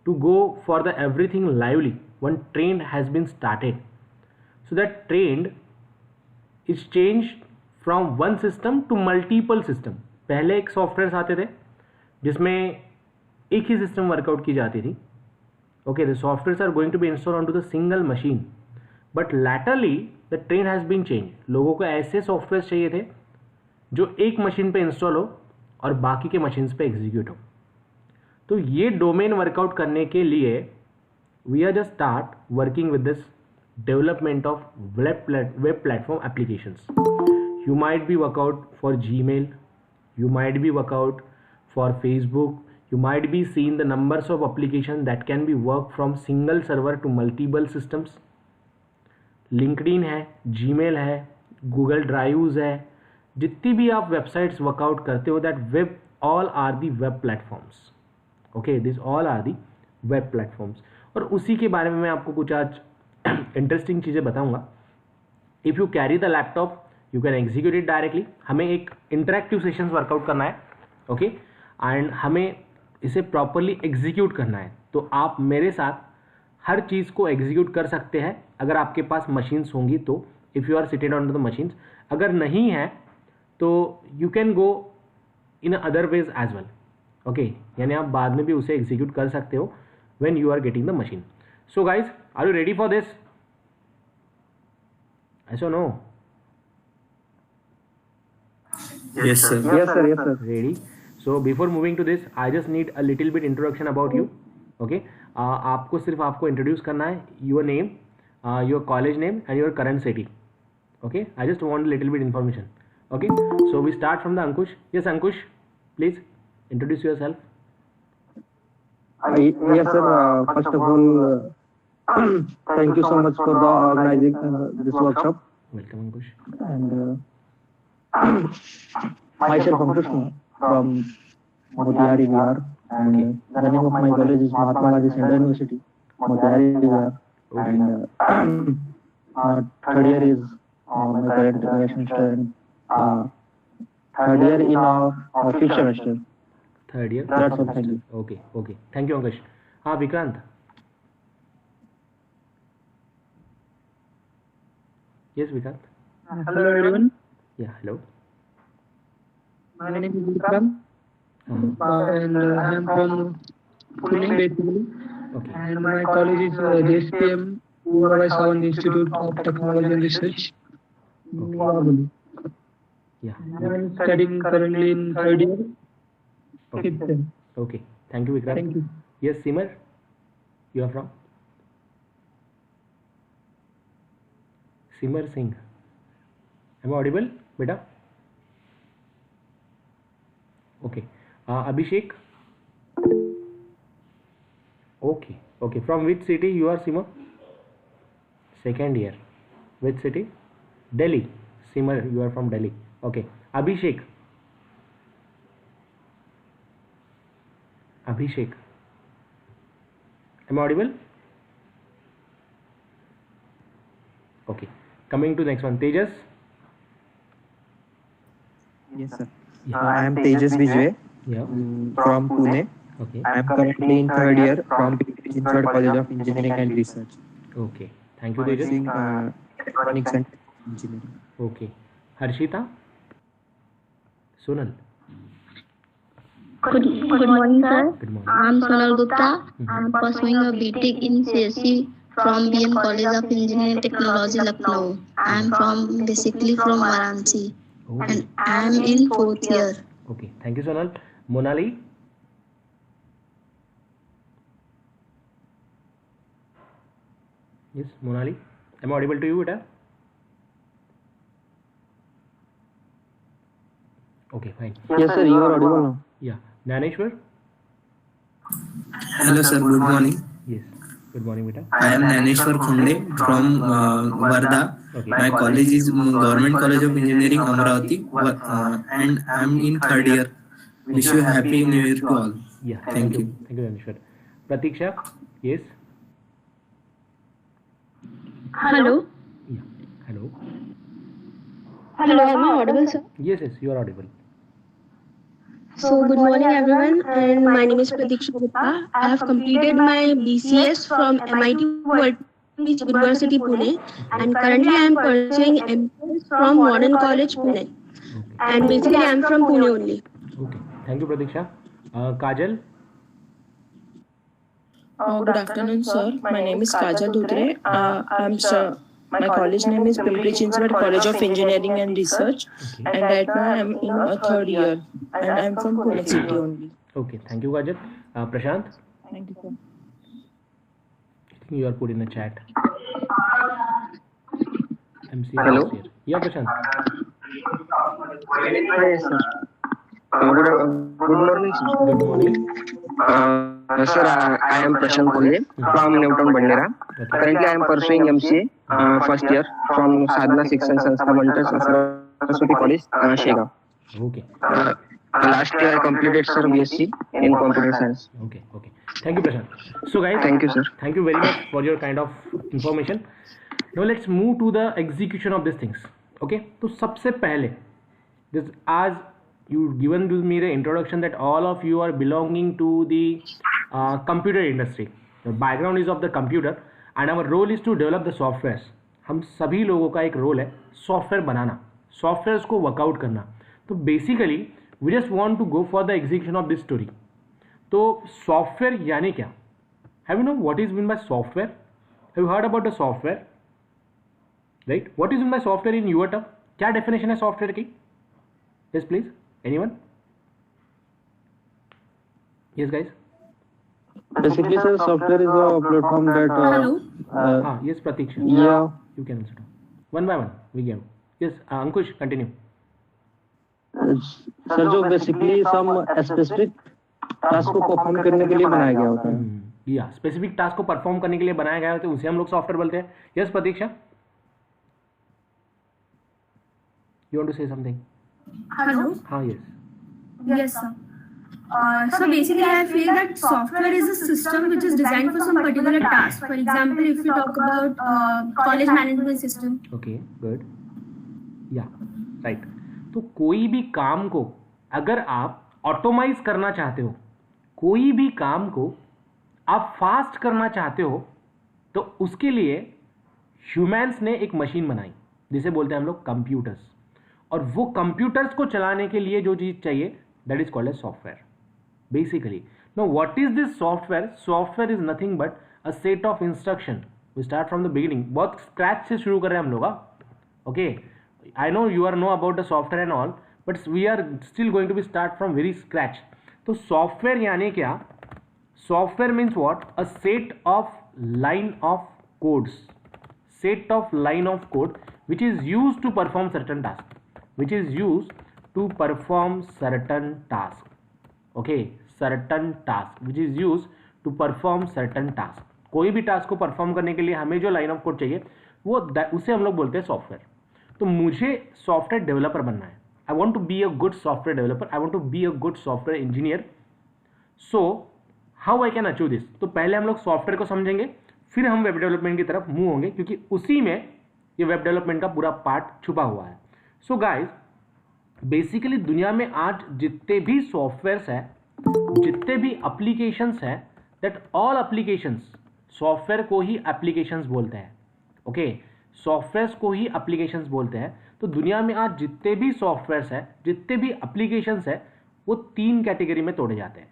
to go for the everything lively, one trend has been started. So that trend is changed from one system to multiple system. पहले एक software आते थे जिसमें एक ही system workout की जाती थी. Okay, the softwares are going to be installed onto the single machine, but latterly the trend has been changed. लोगों को ऐसे सॉफ्टवेयर चाहिए थे जो एक मशीन पे इंस्टॉल हो और बाकी के मशीन्स पे एग्जीक्यूट हो. तो ये डोमेन वर्कआउट करने के लिए we are just start working with this development of web platform applications. You might be workout for Gmail, you might be workout for Facebook, you might be seeing the numbers of applications that can be work from single server to multiple systems. LinkedIn है, Gmail है, Google Drives है, जितनी भी आप websites workout करते हो, that web all are the web platforms. Okay, this all are the web platforms. और उसी के बारे में मैं आपको कुछ आज इंटरेस्टिंग चीज़ें बताऊंगा. If you carry the laptop you can execute it directly. हमें एक इंटरेक्टिव सेशंस वर्कआउट करना है. ओके, एंड हमें इसे प्रॉपरली एग्जीक्यूट करना है. तो आप मेरे साथ हर चीज़ को एग्जीक्यूट कर सकते हैं अगर आपके पास मशीन्स होंगी तो. If you are seated on the machines, अगर नहीं है तो you can go in other ways as well. Okay, यानी आप बाद में भी उसे एग्जीक्यूट कर सकते हो when you are getting the machine. So guys, are you ready for this? ऐसा नो? Yes, sir. Yes, sir. Yes, sir. Ready? So before moving to this, I just need a little bit introduction about you. Okay, आपको सिर्फ आपको introduce करना है. Your name, your college name and your current city. Okay, I just want a little bit information. Okay, so we start from the Ankush. Yes, Ankush, please introduce yourself. Yes, sir. First of all, thank you so much for the organizing this workshop. Welcome, Ankush. And myself, Ankush, from Motihari, Bihar. And the name of my college is Mahatma Gandhi Central University, Motihari, Bihar. And third year is my current graduation student. Third year in our fifth semester. Third year. That's all. Thank you. Okay, okay. Thank you, Ankush. हाँ, Vikrant. Yes, Vikrant. Hello everyone. Yeah, hello. My name is Vikram and I am from Pune basically. Okay. And my college is JSPM Urabai Sawant Institute of Technology and Research. Guwahati. Yeah. I am studying currently in third year. Okay. Fifth sem. Okay. Thank you, Vikrant. Thank you. Yes, Simar. You are from? Simar Singh. Am I audible, beta? Okay. Abhishek. Okay. Okay. From which city you are, Simar? Second year. Which city? Delhi. Simar, you are from Delhi. Okay. Abhishek. Abhishek. Am I audible? Okay. Coming to next one. Tejas. Yes, sir. Yeah. I am Tejas Vijay Yeah. from Pune. Okay. I am currently in third year from Pimpri-Chinchwad College of Engineering and Research. Okay. Thank you, Tejas. Pursuing electronics and engineering. Okay. Harshita. Sonal. Good morning, sir. Good morning. I'm Sonal Gupta. I'm pursuing a BTech in CSE from BM College of Engineering and Technology, Lucknow. I'm basically from Varanasi. Oh. And I'm in fourth year. Okay. Thank you, Sonal. Monali. Yes, Monali. Am I audible to you, beta? Okay, fine. Yes, sir. You are audible now. Yeah. Naneshwar. Hello, sir. Good morning. Yes. Good morning, beta. I am Naneshwar Khunde from Varda. Okay. My college is Government College of Engineering, Amravati, and I am in third year. Wish you happy New Year to all. Yeah. Thank you. Thank you, Naneshwar. Pratiksha. Yes. Hello. Yeah. Hello. Hello, am I audible, sir? Yes, yes. You are audible. So, good morning, everyone, and my name is Pratiksha Gupta. I have completed my BCS from MIT World Peace University, Pune, and currently I am pursuing MCS from Modern College, Pune. And basically, I am from Pune only. Okay, thank you, Pratiksha. Kajal. Good afternoon, sir. My name is Kajal Dhutre. My college name is Pimpri Chinchwad College of Engineering and Research, and right now I am in a third year, and I am from Pune City only. Okay, thank you, Kajal. Prashant. Thank you, sir. I think you are put in the chat. MC Hello? is here. Yeah, Prashant. Hi, sir. Good morning, sir. Good morning. Sir, I am Prashant Kolde from Newton Bandera. Okay. Currently, I am pursuing MCA first year from Sadhana Shikshan Sanstha Bantas Saraswati College, Shega. Okay. Last year, I completed, sir, BSc in Computer Science. Okay. Okay. Thank you, Prashant. So, guys, Thank you, sir. Thank you very much for your kind of information. Now, let's move to the execution of these things. Okay. So, सबसे पहले, this as you given to me the introduction that all of you are belonging to the computer industry. The background is of the computer and our role is to develop the softwares. हम सभी लोगों का एक role है software बनाना, softwares को workout करना. तो basically we just want to go for the execution of this story. तो सॉफ्टवेयर यानी क्या? Have you know what is mean by software? Have you heard about the software? Right, what is mean by software in your term? क्या definition है software की? Yes please, anyone? Yes guys. Basically, sir, software is a platform that. हाँ, yes, Pratiksha. Yeah. You can answer. One by one, we give. Yes, Ankush, continue. Sir जो basically some specific task को perform करने के लिए बनाया गया होता है. या स्पेसिफिक टास्क को परफॉर्म करने के लिए बनाया गया होता है, उसे हम लोग सॉफ्टवेयर बोलते हैं. Yes Pratiksha, you want to say something? Hello. हाँ, yes. Yes, sir. So basically, I feel that software is a system which is designed for some particular task. For example, if you talk about college management system. Okay, good. या right. तो कोई भी काम को अगर आप automised करना चाहते हो, कोई भी काम को आप फास्ट करना चाहते हो, तो उसके लिए ह्यूमंस ने एक मशीन बनाई जिसे बोलते हैं हम लोग कंप्यूटर्स. और वो कंप्यूटर्स को चलाने के लिए जो चीज चाहिए that is called as software basically. No what is this software? Software is nothing but a set of instruction. We start from the beginning, बहुत स्क्रैच से शुरू कर रहे हैं हम लोग. Okay, I know you are know about the software and all, but we are still going to be start from very scratch. तो software यानी क्या? Software means what? A set of line of codes, set of line of code which is used to perform certain task, which is used to perform certain task. Okay, certain task which is used to perform certain task. कोई भी task को perform करने के लिए हमें जो line of code चाहिए वो उसे हम लोग बोलते हैं सॉफ्टवेयर. तो मुझे सॉफ्टवेयर डेवलपर बनना है. I want to be a good software developer, I want to be a good software engineer. So how I can achieve this? तो पहले हम लोग सॉफ्टवेयर को समझेंगे, फिर हम वेब डेवलपमेंट की तरफ मूव होंगे, क्योंकि उसी में ये वेब डेवलपमेंट का पूरा पार्ट छुपा हुआ है. सो गाइस, बेसिकली दुनिया में आज जितने भी सॉफ्टवेयर्स हैं, जितने भी एप्लीकेशंस हैं, दैट ऑल एप्लीकेशंस, सॉफ्टवेयर को ही एप्लीकेशंस बोलते हैं. ओके, सॉफ्टवेयर्स को ही एप्लीकेशंस बोलते हैं. तो दुनिया में आज जितने भी सॉफ्टवेयर्स हैं, जितने भी एप्लीकेशंस हैं, वो 3 कैटेगरी में तोड़े जाते हैं.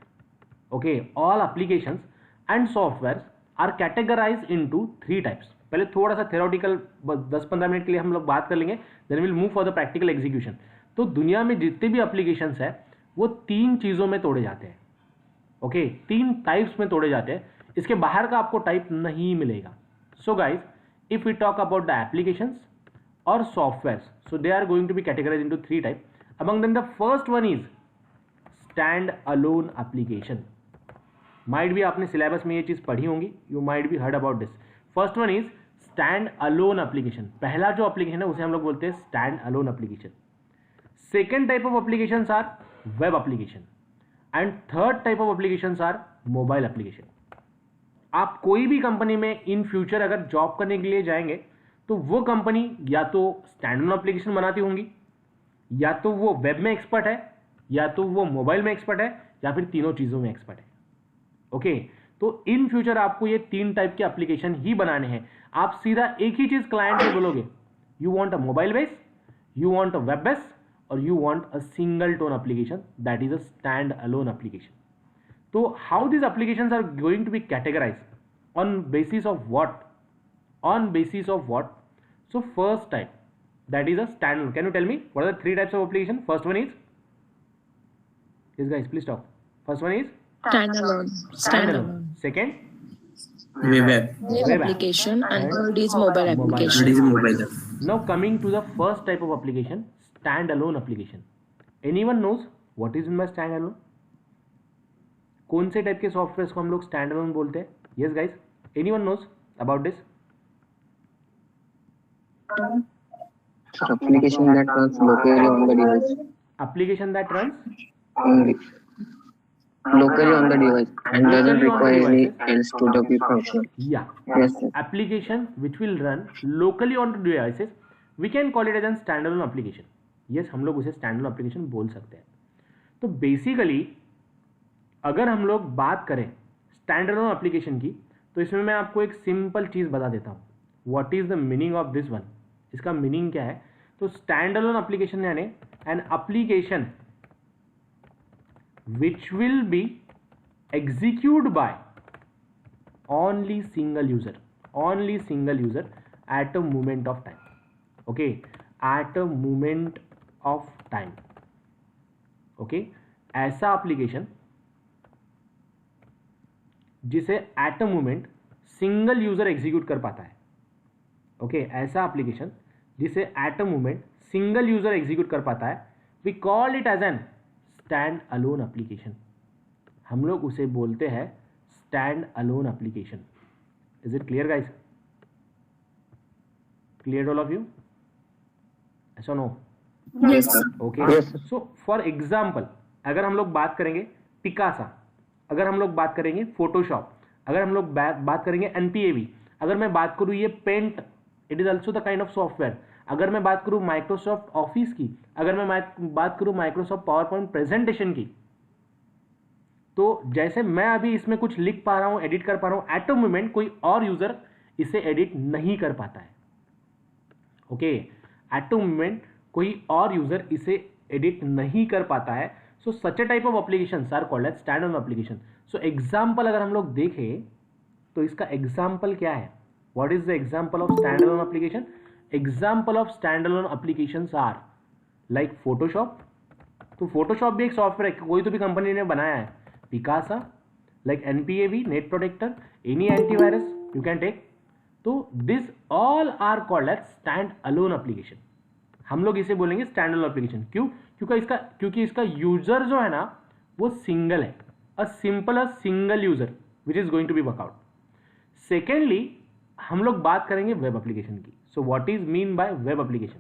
Okay, all applications and softwares are categorize into 3 types. पहले थोड़ा सा थ्योरेटिकल 10-15 मिनट के लिए हम लोग बात कर लेंगे, then will move for the practical execution. तो दुनिया में जितने भी एप्लीकेशंस है वो 3 चीज़ों में तोड़े जाते हैं. ओके, 3 टाइप्स में तोड़े जाते हैं. इसके बाहर का आपको टाइप नहीं मिलेगा. So guys, if we talk about the applications और softwares, so they are going to be categorize into 3 type. Among them the first one is stand alone application. Might भी आपने सिलेबस में ये चीज पढ़ी होंगी, you might be heard about this. First one is stand alone application. पहला जो application है उसे हम लोग बोलते हैं stand alone application. Second type of application are web application and third type of application are mobile application. आप कोई भी कंपनी में इन फ्यूचर अगर जॉब करने के लिए जाएंगे तो वो कंपनी या तो स्टैंड अलोन एप्लीकेशन बनाती होंगी, या तो वो वेब में एक्सपर्ट है, या तो वो मोबाइल में एक्सपर्ट है या फिर तीनों चीज़ों में एक्सपर्ट है। ओके, तो इन फ्यूचर आपको ये 3 टाइप के एप्लीकेशन ही बनाने हैं। आप सीधा एक ही चीज़ क्लाइंट को बोलोगे, you want a mobile base, you want a web base, और you want a single tone application, that is a stand alone application. So how these applications are going to be categorized on basis of what? So first type, that is a standalone. Can you tell me what are the 3 types of application? First one is, yes guys please talk. First one is standalone. Second, Web app. Web application, and third is mobile That application. is mobile app. now coming to the first type of application, standalone application. Anyone knows what is in by standalone? कौन से type के software को हम लोग standalone बोलते हैं? Yes guys, anyone knows about this? Application that runs locally on the device. Application that runs Only locally on the device and doesn't require any else to the be functional. yeah, Yes, sir. application which will run locally on devices, we can call it as a standalone application. yes, हम लोग उसे standalone application बोल सकते हैं। तो basically अगर हम लोग बात करें standalone application की, तो इसमें मैं आपको एक सिंपल चीज़ बता देता हूँ, what is the meaning of this one. इसका मीनिंग क्या है? तो standalone application यानी an application which will be executed by only single user at a moment of time. Okay, at a moment of time. Okay, ऐसा application जिसे at a moment single user execute कर पाता है। Okay, ऐसा application जिसे at a moment single user execute कर पाता है, we call it as an stand alone application. हम लोग उसे बोलते हैं stand alone application. Is it clear guys? Clear all of you? Yes or no? Yes, sir. Okay. Yes, sir. So for example, अगर हम लोग बात करेंगे पिकासा, अगर हम लोग बात करेंगे फोटोशॉप, अगर हम लोग बात करेंगे NPAV, अगर मैं बात करूँ ये paint, it is also the kind of software, अगर मैं बात करूँ माइक्रोसॉफ्ट ऑफिस की, अगर मैं बात करूँ माइक्रोसॉफ्ट पावर पॉइंट प्रेजेंटेशन की, तो जैसे मैं अभी इसमें कुछ लिख पा रहा हूँ, एडिट कर पा रहा हूँ, एट अ मोमेंट कोई और यूजर इसे एडिट नहीं कर पाता है। ओके, एट अ मोमेंट कोई और यूजर इसे एडिट नहीं कर पाता है। So such a type of application are called as stand alone application. So example अगर हम लोग देखें तो इसका एग्जाम्पल क्या है? What is the example of stand alone application? Example of stand alone applications are like Photoshop, तो Photoshop भी एक सॉफ्टवेयर है, कोई तो भी कंपनी ने बनाया है। Picasa, like NPAV, Net Protector, any antivirus you can take. तो this all are called as stand alone application. हम लोग इसे बोलेंगे स्टैंड अलोन एप्लीकेशन। क्यों? क्योंकि इसका यूजर जो है ना वो सिंगल है, a single user which is going to be workout. Secondly हम लोग बात करेंगे वेब एप्लीकेशन की। So what is mean by web application?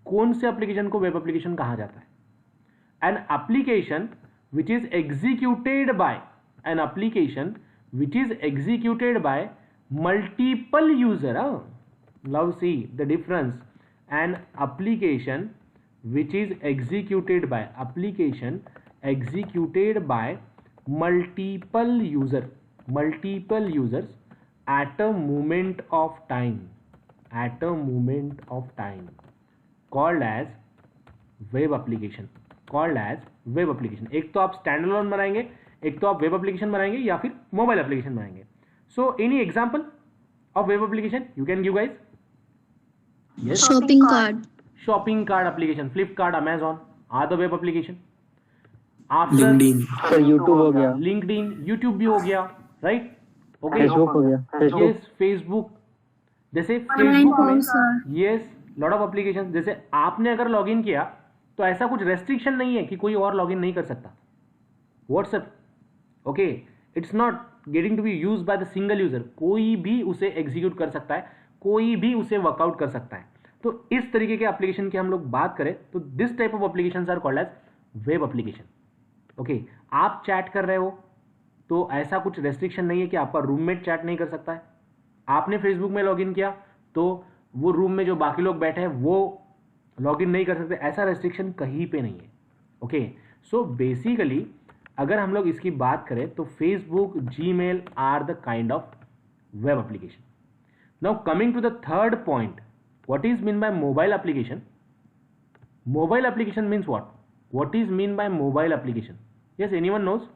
कौन से एप्लीकेशन को वेब एप्लीकेशन कहा जाता है? An application which is executed by multiple user. Now see the difference. An application which is executed by multiple users at a moment of time, called as web application. एक तो आप stand alone बनाएंगे, एक तो आप web application बनाएंगे, या फिर मोबाइल एप्लीकेशन बनाएंगे। So any example of web application you can give guys? Yes, shopping card application, Flipkart, Amazon are the web application. After LinkedIn. Sir YouTube हो गया, लिंक्डइन, यूट्यूब भी हो गया, राइट? ओके, फेसबुक हो गया, फेसबुक यस, फेसबुक, जैसे Facebook में yes lot of application. जैसे आपने अगर लॉगिन किया तो ऐसा कुछ रेस्ट्रिक्शन नहीं है कि कोई और लॉगिन नहीं कर सकता। WhatsApp, okay, it's not getting to be used by the single user, कोई भी उसे एग्जीक्यूट कर सकता है, कोई भी उसे वर्कआउट कर सकता है। तो इस तरीके के एप्लीकेशन की हम लोग बात करें तो this type of applications are called as web application. Okay, आप चैट कर रहे हो तो ऐसा कुछ रेस्ट्रिक्शन नहीं है कि आपका रूममेट चैट नहीं कर सकता है। आपने फेसबुक में लॉगिन किया तो वो रूम में जो बाकी लोग बैठे हैं वो लॉगिन नहीं कर सकते, ऐसा रेस्ट्रिक्शन कहीं पे नहीं है। ओके, सो बेसिकली अगर हम लोग इसकी बात करें तो Facebook, Gmail are the kind of web application. Now coming to the third point, what is mean by mobile application? Mobile application means what? What is mean by mobile application? Yes, anyone knows?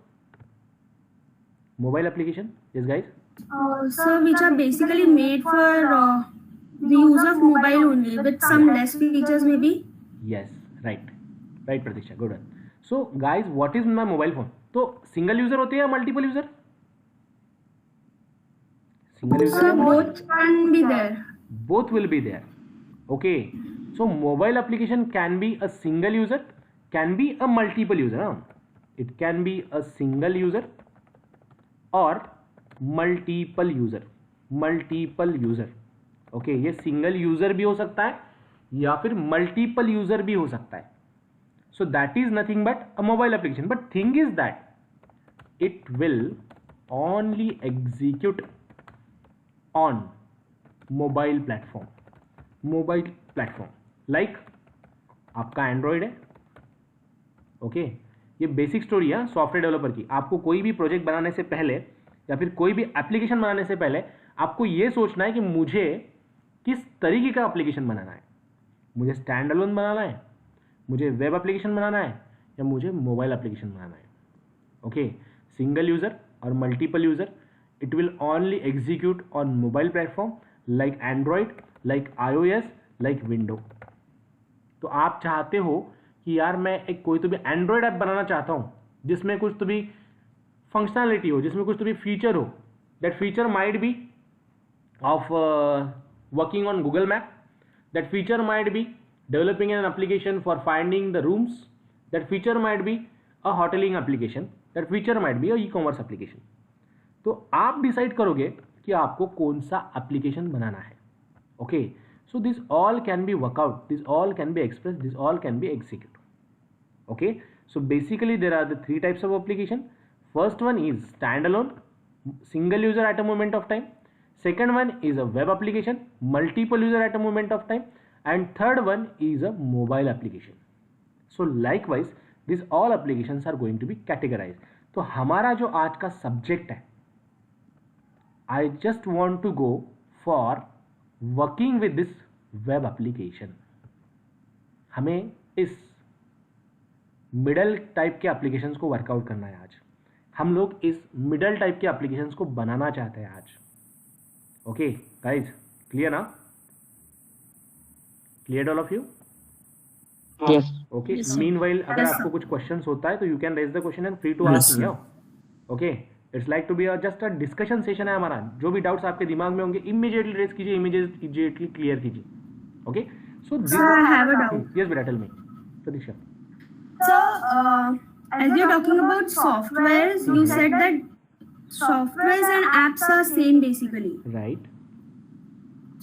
Mobile application? Yes, guys? So which are basically made for the use of mobile only with some less features maybe? Yes, right. Right, Pratiksha. Good one. So, guys, what is my mobile phone? तो single user होते हैं या multiple user? Single user. So both can be there. Both will be there. Okay. So mobile application can be a single user, can be a multiple user. It can be a single user or multiple user. Multiple user. Okay, ये single user भी हो सकता है या फिर multiple user भी हो सकता है. So that is nothing but a mobile application. But thing is that it will only execute on mobile platform. Mobile platform. Like आपका एंड्रॉयड है. ओके, ये बेसिक स्टोरी है सॉफ्टवेयर डेवलपर की. आपको कोई भी प्रोजेक्ट बनाने से पहले या फिर कोई भी एप्लीकेशन बनाने से पहले आपको ये सोचना है कि मुझे किस तरीके का एप्लीकेशन बनाना है. मुझे स्टैंड अलोन बनाना है, मुझे वेब एप्लीकेशन बनाना है, या मुझे मोबाइल एप्लीकेशन बनाना है. ओके, सिंगल यूजर और multiple user, it will only execute on mobile platform like Android, like iOS, like window. तो आप चाहते हो कि यार मैं एक कोई तो भी एंड्रॉयड ऐप बनाना चाहता हूं जिसमें कुछ तो भी फंक्शनैलिटी हो, जिसमें कुछ तो भी फीचर हो. That feature might be of working on Google map, that feature might be developing an application for finding the rooms, that feature might be a होटलिंग application, that feature might be a e commerce application. तो आप decide करोगे कि आपको कौन सा application बनाना है. Okay, so this all can be work out, this all can be expressed, this all can be executed. Okay, so basically there are the three types of application. First one is standalone, single user at a moment of time. Second one is a web application, multiple user at a moment of time. And third one is a mobile application. So likewise these all applications are going to be categorized. तो हमारा जो आज का subject है, I just want to go for working with this web application. हमें इस middle type के applications को वर्कआउट करना है आज. हम लोग इस मिडल टाइप के एप्लीकेशंस को बनाना चाहते हैं आज. ओके गाइज, क्लियर ना? Clear all of you? Yes. Okay, meanwhile अगर आपको कुछ क्वेश्चंस होता है तो you can raise the question and free to ask me. Okay, it's like to be just a discussion session है हमारा. जो भी डाउट्स आपके दिमाग में होंगे इमीडिएटली रेज कीजिए, इमीडिएटली क्लियर कीजिए. Okay, so I have a doubt. Yes बेटा, tell me Pratiksha. So, as you're talking about softwares, you said that softwares and apps are same basically. Right.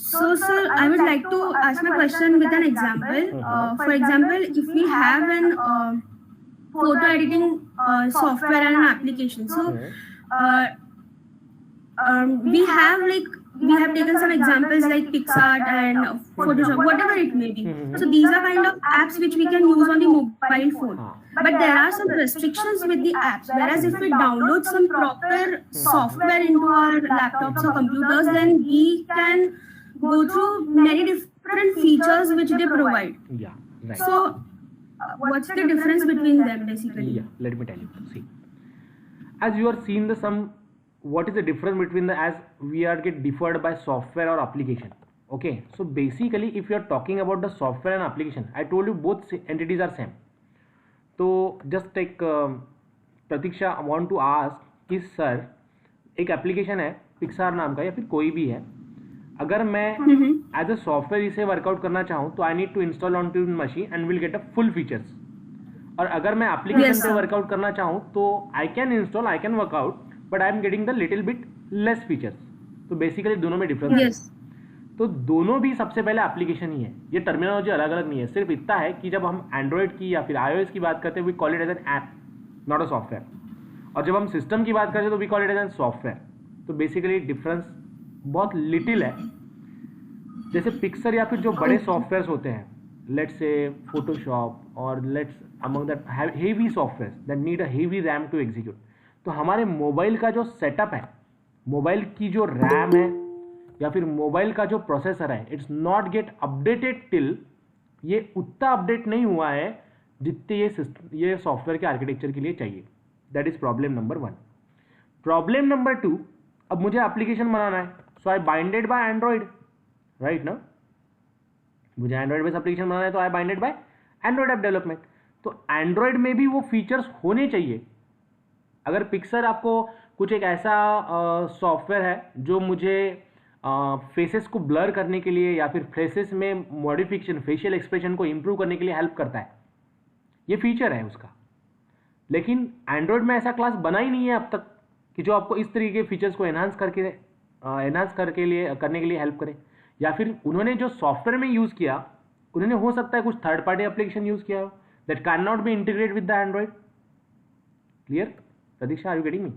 So, sir, I would like to ask my question with an example. For example, if we have an photo editing software and an application, so we have taken some examples like PixArt and Photoshop, whatever it may be. So these are kind of apps which we can use on the mobile phone. But there are some restrictions with the apps. Whereas if we download some proper software into our laptops or computers, then we can go through many different features which they provide. Yeah, right. So what's the difference between them basically? Yeah, let me tell you. See, as you are seeing the some, what is the difference between the, as we are get differed by software or application. Okay, so basically if you are talking about the software and application, I told you both entities are same. तो just take Pratiksha want to ask कि sir एक application है Pixar नाम का या फिर कोई भी है, अगर मैं एज अ सॉफ्टवेयर इसे वर्कआउट करना चाहूँ तो I need to install on to machine and will get a full features. और अगर मैं एप्लीकेशन पे वर्कआउट करना चाहूँ तो I can install, I can workout, but I am getting the little bit less features. तो बेसिकली दोनों में डिफरेंस है. तो दोनों भी सबसे पहले एप्लीकेशन ही है. ये टर्मिनोलॉजी अलग अलग नहीं है. सिर्फ इतना है कि जब हम एंड्रॉइड की या फिर iOS की बात करते हैं we call it as an app, not a software. और जब हम सिस्टम की बात करते हैं तो we call it as an software. तो बेसिकली डिफरेंस बहुत लिटिल है. जैसे पिक्सर या फिर जो बड़े सॉफ्टवेयर्स होते हैं, लेट्स से फोटोशॉप और let's among the heavy softwares that need a heavy RAM to execute. तो हमारे मोबाइल का जो सेटअप है, मोबाइल की जो रैम है या फिर मोबाइल का जो प्रोसेसर है, it's not get updated till, ये उतना अपडेट नहीं हुआ है जितने ये सॉफ्टवेयर के आर्किटेक्चर के लिए चाहिए. That is problem number 1. Problem number 2, अब मुझे एप्लीकेशन बनाना है, so I binded by Android, right ना. मुझे एंड्रॉइड बेस्ड एप्लीकेशन बनाना है तो I binded by Android app development. तो एंड्रॉइड में भी वो फीचर्स होने चाहिए. अगर पिक्सर आपको कुछ एक ऐसा सॉफ्टवेयर है जो मुझे फेसेस को ब्लर करने के लिए या फिर फेसेस में मॉडिफिकेशन, फेशियल एक्सप्रेशन को इंप्रूव करने के लिए हेल्प करता है, ये फीचर है उसका. लेकिन एंड्रॉइड में ऐसा क्लास बना ही नहीं है अब तक कि जो आपको इस तरीके के फीचर्स को एनहांस करने के लिए हेल्प करे. या फिर उन्होंने जो सॉफ्टवेयर में यूज़ किया, उन्होंने हो सकता है कुछ थर्ड पार्टी एप्लीकेशन यूज़ किया हो that can not be integrate with the Android. Clear Pratiksha, are you getting me?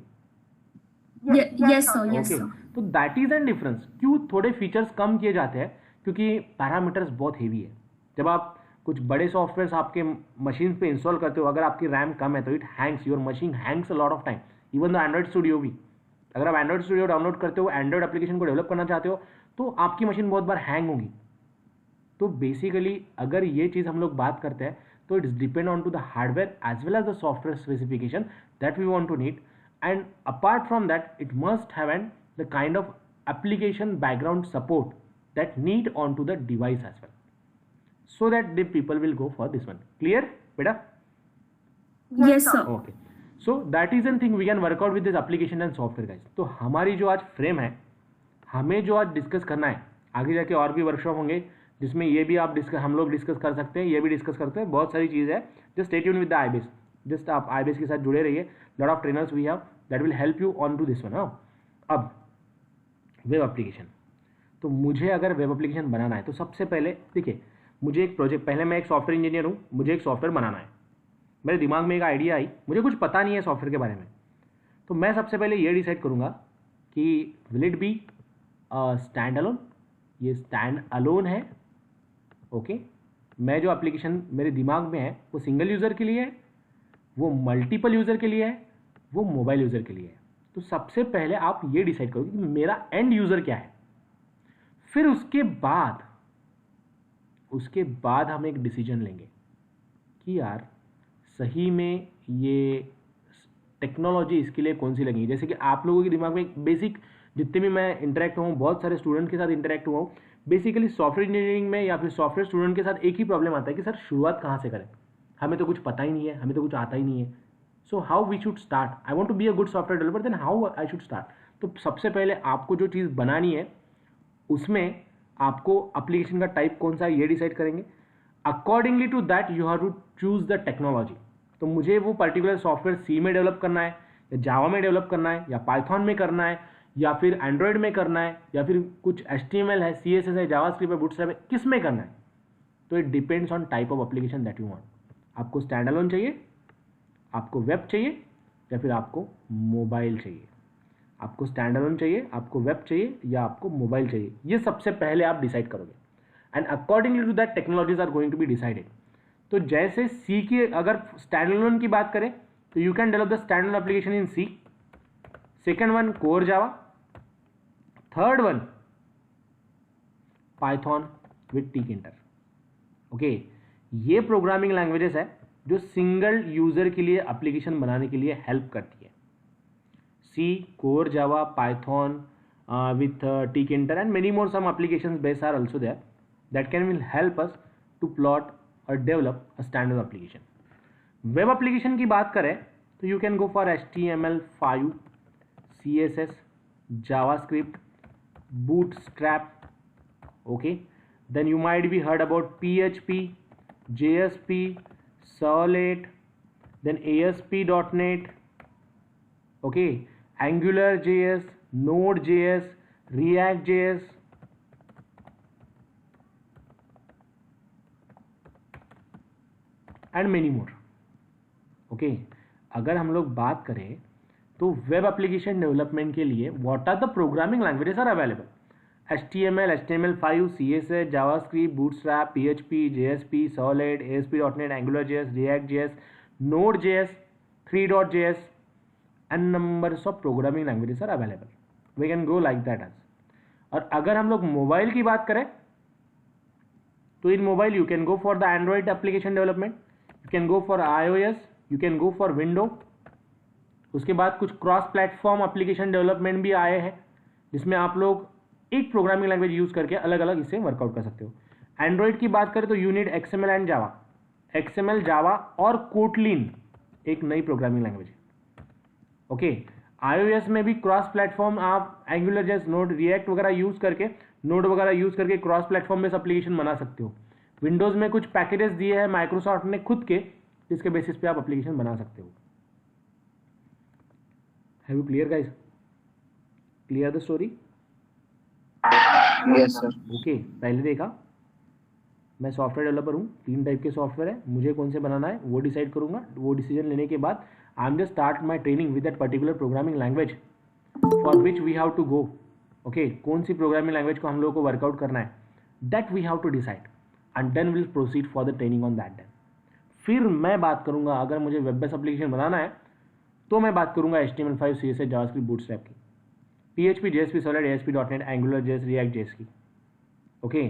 Yes sir, yes sir. तो दैट इज एन डिफरेंस. क्यों थोड़े फीचर्स कम किए जाते हैं? क्योंकि पैरामीटर्स बहुत हेवी है. जब आप कुछ बड़े सॉफ्टवेयर्स आपके मशीन पे इंस्टॉल करते हो, अगर आपकी रैम कम है तो it Hanks, your machine Hanks a lot of time. Even the Android studio भी, अगर आप एंड्रॉइड स्टूडियो डाउनलोड करते हो, एंड्रॉइड एप्लीकेशन को डेवलप करना चाहते हो, तो आपकी मशीन बहुत बार हैंग होगी. तो बेसिकली अगर ये चीज़ हम लोग बात करते हैं तो it's depend on to the hardware as well as the software specification that we want to need. And apart from that, it must have the kind of application background support that need onto the device as well, so that the people will go for this one. Clear, beta? Yes sir. Okay. So that is one thing we can work out with this application and software guys. तो हमारी जो आज frame है, हमें जो आज discuss करना है, आगे जाके और भी वर्कशॉप होंगे जिसमें ये भी हम लोग डिस्कस कर सकते हैं, ये भी डिस्कस करते हैं, बहुत सारी चीज़ है. Just stay tune with the IBS. Just आप आईबीएस के साथ जुड़े रहिए. Lot of trainers we have that will help you on to this one. अब वेब एप्लीकेशन, तो मुझे अगर वेब एप्लीकेशन बनाना है तो सबसे पहले देखिए, मुझे एक प्रोजेक्ट, पहले मैं एक सॉफ्टवेयर इंजीनियर हूँ, मुझे एक सॉफ्टवेयर बनाना है. मेरे दिमाग में एक आइडिया आई, मुझे कुछ पता नहीं है सॉफ्टवेयर के बारे में, तो मैं सबसे पहले ये डिसाइड करूँगा कि will it be stand alone, ये स्टैंड अलोन है. ओके, मैं जो एप्लीकेशन मेरे दिमाग में है वो सिंगल यूज़र के लिए है, वो मल्टीपल यूज़र के लिए है, वो मोबाइल यूज़र के लिए है. तो सबसे पहले आप ये डिसाइड करो कि मेरा एंड यूज़र क्या है. फिर उसके बाद हम एक डिसीजन लेंगे कि यार सही में ये टेक्नोलॉजी इसके लिए कौन सी लगेगी. जैसे कि आप लोगों के दिमाग में बेसिक, जितने भी मैं इंटरेक्ट हुआ हूँ, बहुत सारे स्टूडेंट के साथ इंटरेक्ट हुआ हूँ, बेसिकली सॉफ्टवेयर इंजीनियरिंग में या फिर सॉफ्टवेयर स्टूडेंट के साथ एक ही प्रॉब्लम आता है कि सर शुरुआत कहाँ से करें, हमें तो कुछ पता ही नहीं है, हमें तो कुछ आता ही नहीं है. So how we should start? I want to be a good software developer, then how I should start? तो सबसे पहले आपको जो चीज़ बनानी है उसमें आपको एप्लीकेशन का टाइप कौन सा है ये डिसाइड करेंगे. Accordingly to that you have to choose the technology. तो मुझे वो पर्टिकुलर सॉफ्टवेयर सी में डेवलप करना है, या जावा में डेवलप करना है, या पाइथन में करना है, या फिर एंड्रॉयड में करना है, या फिर कुछ HTML है, CSS है, जावास्क्रिप्ट है, बूटस्ट्रैप है, किस में करना है. तो it depends on type of application that you want. आपको स्टैंड अलोन चाहिए, आपको वेब चाहिए, या फिर आपको मोबाइल चाहिए. आपको स्टैंड अलोन चाहिए, आपको वेब चाहिए, या आपको मोबाइल चाहिए. ये सबसे पहले आप डिसाइड करोगे and accordingly to that technologies are going to be decided. तो जैसे सी की अगर स्टैंड अलोन की बात करें तो you can develop the stand alone application in C. Second one core Java, third one Python with tkinter. Okay, ये programming languages है जो सिंगल यूजर के लिए एप्लीकेशन बनाने के लिए हेल्प करती है. C, core, Java, Python with tkinter and many more. Some applications base are also there that will help us to plot or develop a standard application. Web application की बात करें तो you can go for HTML5, CSS, JavaScript, Bootstrap. Okay, then you might be heard about PHP, JSP, Solid, then ASP.NET. Okay, AngularJS, Node.js, React.js, and many more. Okay, अगर हम लोग बात करें तो वेब एप्लीकेशन डेवलपमेंट के लिए what are the programming languages are available. HTML, HTML5, CSS, JavaScript, Bootstrap, PHP, JSP, Solid, ASP.NET, AngularJS, React.js, Node.js, 3.js, and numbers of programming languages are available. We can go like that as. और अगर हम लोग mobile की बात करें तो in mobile you can go for the Android application development, you can go for iOS, you can go for window. उसके बाद कुछ क्रॉस प्लेटफॉर्म एप्लीकेशन डेवलपमेंट भी आए हैं जिसमें आप लोग एक प्रोग्रामिंग लैंग्वेज यूज करके अलग अलग इसे वर्कआउट कर सकते हो. एंड्रॉइड की बात करें तो unit XML and Java, XML, जावा और कोटलिन एक नई प्रोग्रामिंग लैंग्वेज है. ओके, iOS में भी क्रॉस प्लेटफॉर्म आप एंगुलर, नोड, रिएक्ट वगैरह यूज करके, नोड वगैरह यूज करके क्रॉस प्लेटफॉर्म बेस्ड एप्लीकेशन बना सकते हो. विंडोज में कुछ पैकेजेस दिए हैं माइक्रोसॉफ्ट ने खुद के, जिसके बेसिस पे आप एप्लीकेशन बना सकते हो. Have you clear guys? Clear the story? Yes sir. Okay, पहले देखा मैं सॉफ्टवेयर डेवलपर हूँ, 3 टाइप के सॉफ्टवेयर है, मुझे कौन से बनाना है वो डिसाइड करूंगा. वो डिसीजन लेने के बाद I am just start my training with that particular programming language for which we have to go. Okay, कौन सी प्रोग्रामिंग लैंग्वेज को हम लोगों को वर्कआउट करना है, that we have to decide and then will proceed for the training on that. देन फिर मैं बात करूंगा, अगर मुझे वेब बेस्ड एप्लीकेशन बनाना है तो मैं बात करूंगा HTML5, CSS, JavaScript, Bootstrap की, PHP, JSP, Solid, ASP.NET, AngularJS, React.js की. Okay,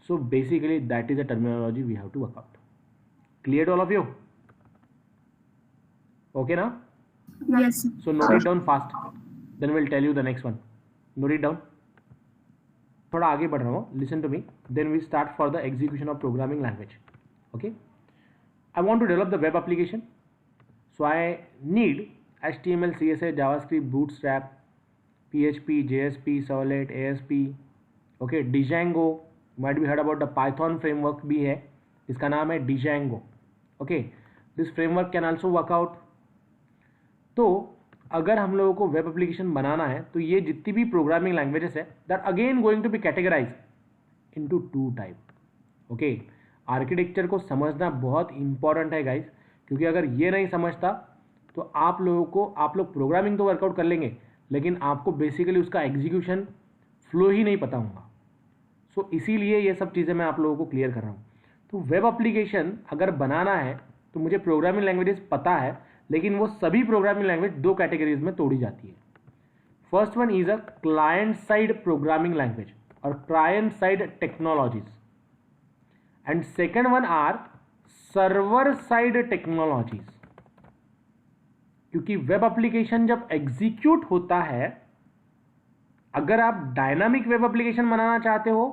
so basically that is a terminology we have to work out. Clear to all of you? Okay now? Yes. So note it down fast. Then we'll tell you the next one. Note it down. थोड़ा आगे बढ़ रहा हूँ. Listen to me. Then we start for the execution of programming language. Okay. I want to develop the web application. So I need HTML, CSS, JavaScript, Bootstrap, PHP, JSP, Solid, ASP. Okay, Django. Might be heard about the Python framework भी है, इसका नाम है Django. Okay, this framework can also work out. तो अगर हम लोगों को वेब एप्लीकेशन बनाना है तो ये जितनी भी प्रोग्रामिंग लैंग्वेजेस है that again going to be categorize into 2 type. Okay, architecture को समझना बहुत इंपॉर्टेंट है गाइज, क्योंकि अगर ये नहीं समझता तो आप लोग प्रोग्रामिंग तो वर्कआउट कर लेंगे लेकिन आपको बेसिकली उसका एग्जीक्यूशन फ्लो ही नहीं पता होगा. सो इसीलिए ये सब चीज़ें मैं आप लोगों को क्लियर कर रहा हूँ. तो वेब एप्लीकेशन अगर बनाना है तो मुझे प्रोग्रामिंग लैंग्वेजेस पता है, लेकिन वो सभी प्रोग्रामिंग लैंग्वेज 2 कैटेगरीज में तोड़ी जाती है. First one is a client side programming language और client side technologies, and second one are server side technologies. क्योंकि वेब एप्लीकेशन जब एग्जीक्यूट होता है, अगर आप डायनामिक वेब एप्लीकेशन बनाना चाहते हो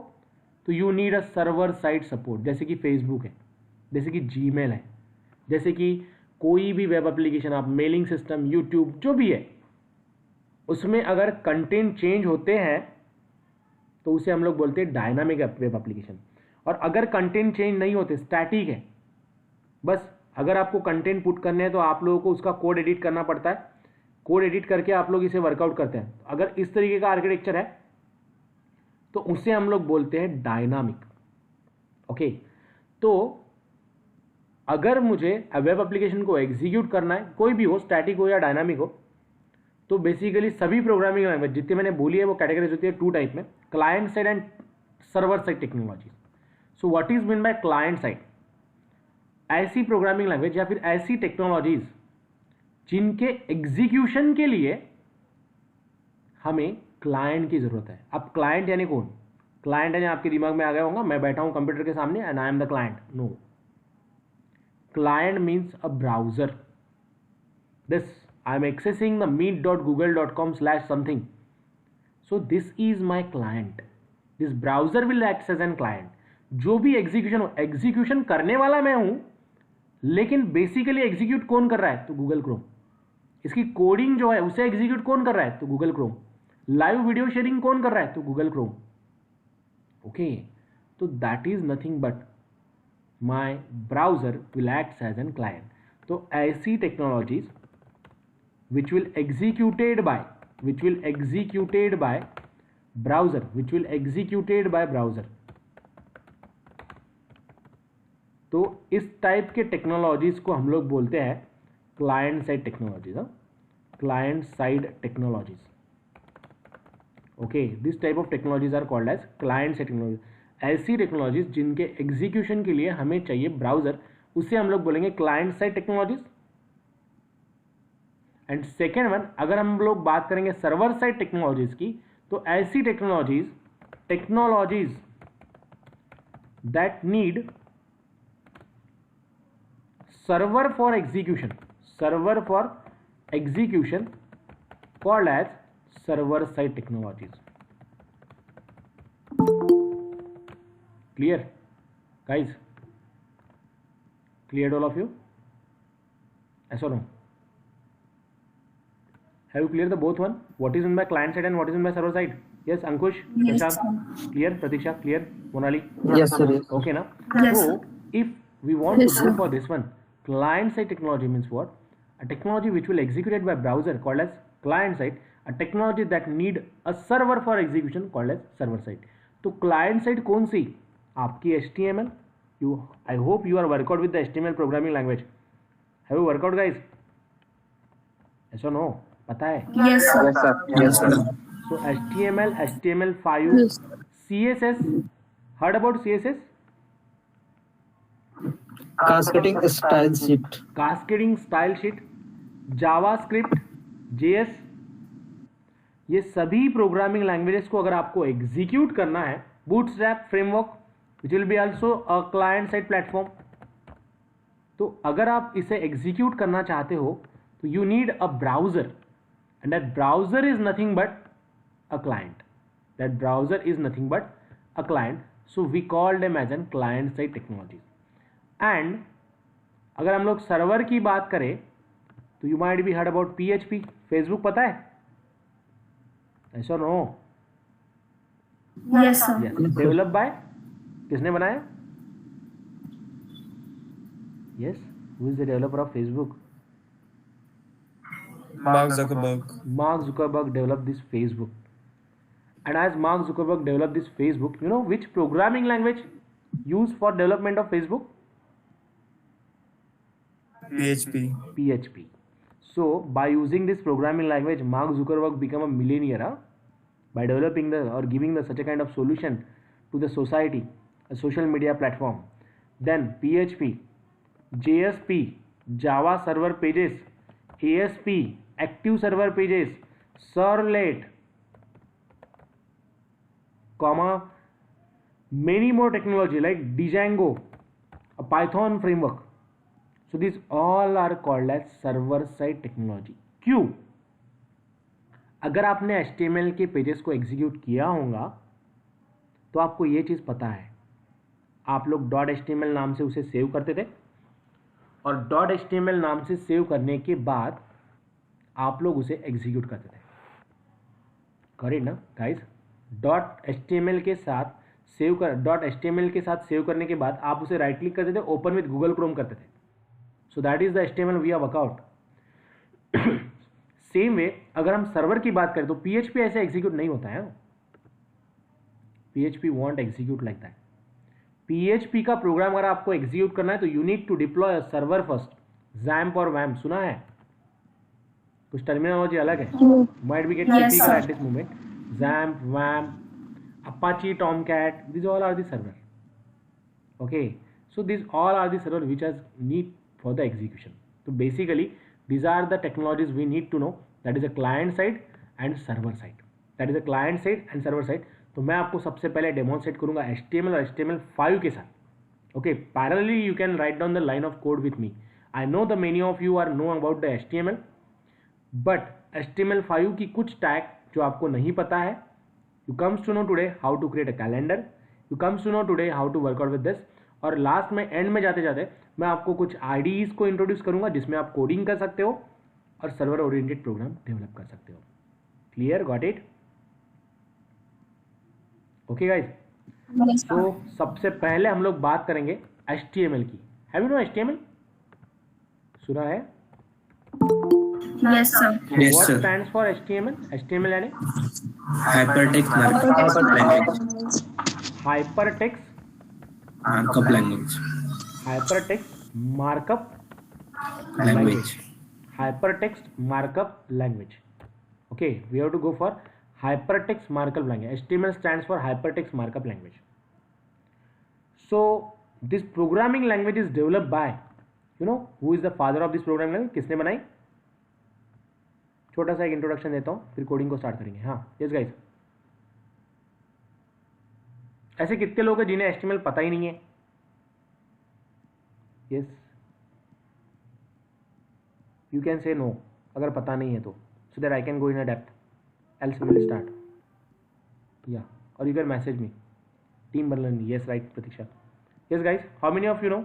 तो you need a server side support, जैसे कि फेसबुक है, जैसे कि जीमेल है, जैसे कि कोई भी वेब एप्लीकेशन आप मेलिंग सिस्टम, यूट्यूब, जो भी है, उसमें अगर कंटेंट चेंज होते हैं तो उसे हम लोग बोलते हैं डायनामिक वेब एप्लीकेशन. और अगर कंटेंट चेंज नहीं होते, स्टैटिक है, बस अगर आपको कंटेंट पुट करने हैं तो आप लोगों को उसका कोड एडिट करना पड़ता है, कोड एडिट करके आप लोग इसे वर्कआउट करते हैं. अगर इस तरीके का आर्किटेक्चर है तो उसे हम लोग बोलते हैं डायनामिक. ओके, तो अगर मुझे वेब एप्लीकेशन को एग्जीक्यूट करना है, कोई भी हो, स्टैटिक हो या डायनामिक हो, तो बेसिकली सभी प्रोग्रामिंग लैंग्वेज जितनी मैंने बोली है वो कैटेगरीज होती है 2 टाइप में, client side and server side technologies. So what is mean by client side? ऐसी प्रोग्रामिंग लैंग्वेज या फिर ऐसी टेक्नोलॉजीज जिनके एग्जीक्यूशन के लिए हमें क्लाइंट की जरूरत है. अब क्लाइंट यानी कौन? क्लाइंट यानी आपके दिमाग में आ गया होगा मैं बैठा हूं कंप्यूटर के सामने and I am the client. No, client means a browser. This I am accessing the meet.google.com/something. so this is my client. this browser will act as an client. जो भी एग्जीक्यूशन करने वाला मैं हूं, लेकिन बेसिकली एग्जीक्यूट कौन कर रहा है? तो गूगल क्रोम. इसकी कोडिंग जो है उसे एग्जीक्यूट कौन कर रहा है? तो Google Chrome. Live video sharing कौन कर रहा है? तो गूगल क्रोम. ओके, तो that is nothing but my browser will act as an client. तो ऐसी technologies which will executed by browser, तो इस टाइप के टेक्नोलॉजीज को हम लोग बोलते हैं client side technologies. Client side technologies. Okay, this type of technologies are called as client side technology. ऐसी टेक्नोलॉजीज जिनके एग्जीक्यूशन के लिए हमें चाहिए ब्राउजर, उसे हम लोग बोलेंगे client side technologies. And second one, अगर हम लोग बात करेंगे सर्वर साइड टेक्नोलॉजीज की, तो ऐसी technologies that need server for execution called as server side technologies. Clear guys? Cleared all of you? Yes or no? Have you cleared the both one? What is in by client side and what is in by server side? Yes, Ankush, Yes, Prashant, clear? Pratiksha, clear? Monali? Yes, sir. Yes. Okay na? Yes, So sir. if we want Yes, to go sir. for this one, client side technology means what? A technology which will executed by browser called as client side. A technology that need a server for execution called as server side. तो client side कौन सी? आपकी HTML. I hope you are work out with the HTML programming language. Have you work out guys? Yes or no? पता है? Yes, sir. Yes, sir. Yes, sir. So HTML, HTML5, Yes. CSS. Heard about CSS? Cascading style sheet. Cascading style sheet, JavaScript, JS, ये सभी programming languages को अगर आपको execute करना है, bootstrap framework which will be also a client side platform. तो अगर आप इसे एग्जीक्यूट करना चाहते हो तो you need a browser, and that browser is nothing but a client. That browser is nothing but a client. So we call them as an client side technology. And अगर हम लोग सर्वर की बात करें तो you might be heard about PHP. Facebook पता है? ऐसा नो? Yes, sir. Yes. Develop by, किसने बनाया? Yes, who is the developer of Facebook? Mark Zuckerberg. Mark Zuckerberg developed this Facebook. And as Mark Zuckerberg developed this Facebook, you know which programming language used for development of Facebook? PHP. So by using this programming language, Mark Zuckerberg became a millionaire by developing or giving such a kind of solution to the society, a social media platform. Then PHP, JSP, Java Server Pages, ASP, Active Server Pages, Servlet, many more technology like Django, a Python framework. So these all are called as server side technology. क्यों? अगर आपने HTML के pages को execute किया होगा तो आपको ये चीज़ पता है, आप लोग .html नाम से उसे सेव करते थे, और .html नाम से सेव करने के बाद आप लोग उसे एग्जीक्यूट करते थे. करेक्ट ना गाइस? .html के साथ .html के साथ सेव करने के बाद आप उसे राइट क्लिक करते थे, ओपन विद गूगल क्रोम करते थे. So that is the HTML we are workout. Same way अगर हम सर्वर की बात करें तो PHP ऐसे एग्जीक्यूट नहीं होता है. PHP won't execute like that. PHP का प्रोग्राम अगर आपको एग्जीक्यूट करना है तो you need to deploy a server first. XAMPP और WAMP सुना है? कुछ टर्मिनोलॉजी अलग है, might be get typical at this moment. XAMPP, WAMP, Apache Tomcat, these all are the server. Okay, so these all are the server which has need for the execution. So basically these are the technologies we need to know, that is a client side and server side. That is a client side and server side. तो मैं आपको सबसे पहले demonstrate करूंगा HTML और HTML5 के साथ. Okay, parallelly you can write down the line of code with me. I know the many of you are know about the HTML, but HTML5 की कुछ टैग जो आपको नहीं पता है, you comes to know today how to create a calendar, you comes to know today how to work out with this. और last में and में जाते जाते मैं आपको कुछ IDEs को इंट्रोड्यूस करूंगा जिसमें आप कोडिंग कर सकते हो और सर्वर ओरिएंटेड प्रोग्राम डेवलप कर सकते हो. Clear? Got it? Okay guys. तो सबसे पहले हम लोग बात करेंगे HTML की. Have you no HTML? सुना है? Yes, sir. Yes, What sir. stands for HTML? HTML यानी Hypertext Markup Language. Hypertext Markup Language. Hypertext Markup Language. Hypertext Markup Language. Okay, we have to go for hypertext markup language. HTML stands for hypertext markup language. So this programming language is developed by, you know, who is the father of this programming language? किसने बनाई? छोटा सा एक introduction देता हूँ, फिर coding को start करेंगे. हाँ, यस गाइस. ऐसे कितने लोग हैं जिन्हें HTML पता ही नहीं है? Yes, you can say no अगर पता नहीं है तो, so that I can go in a depth, else we will start. Yeah, और you can message me. Tim Berners, yes right Pratiksha. Yes guys, how many of you know?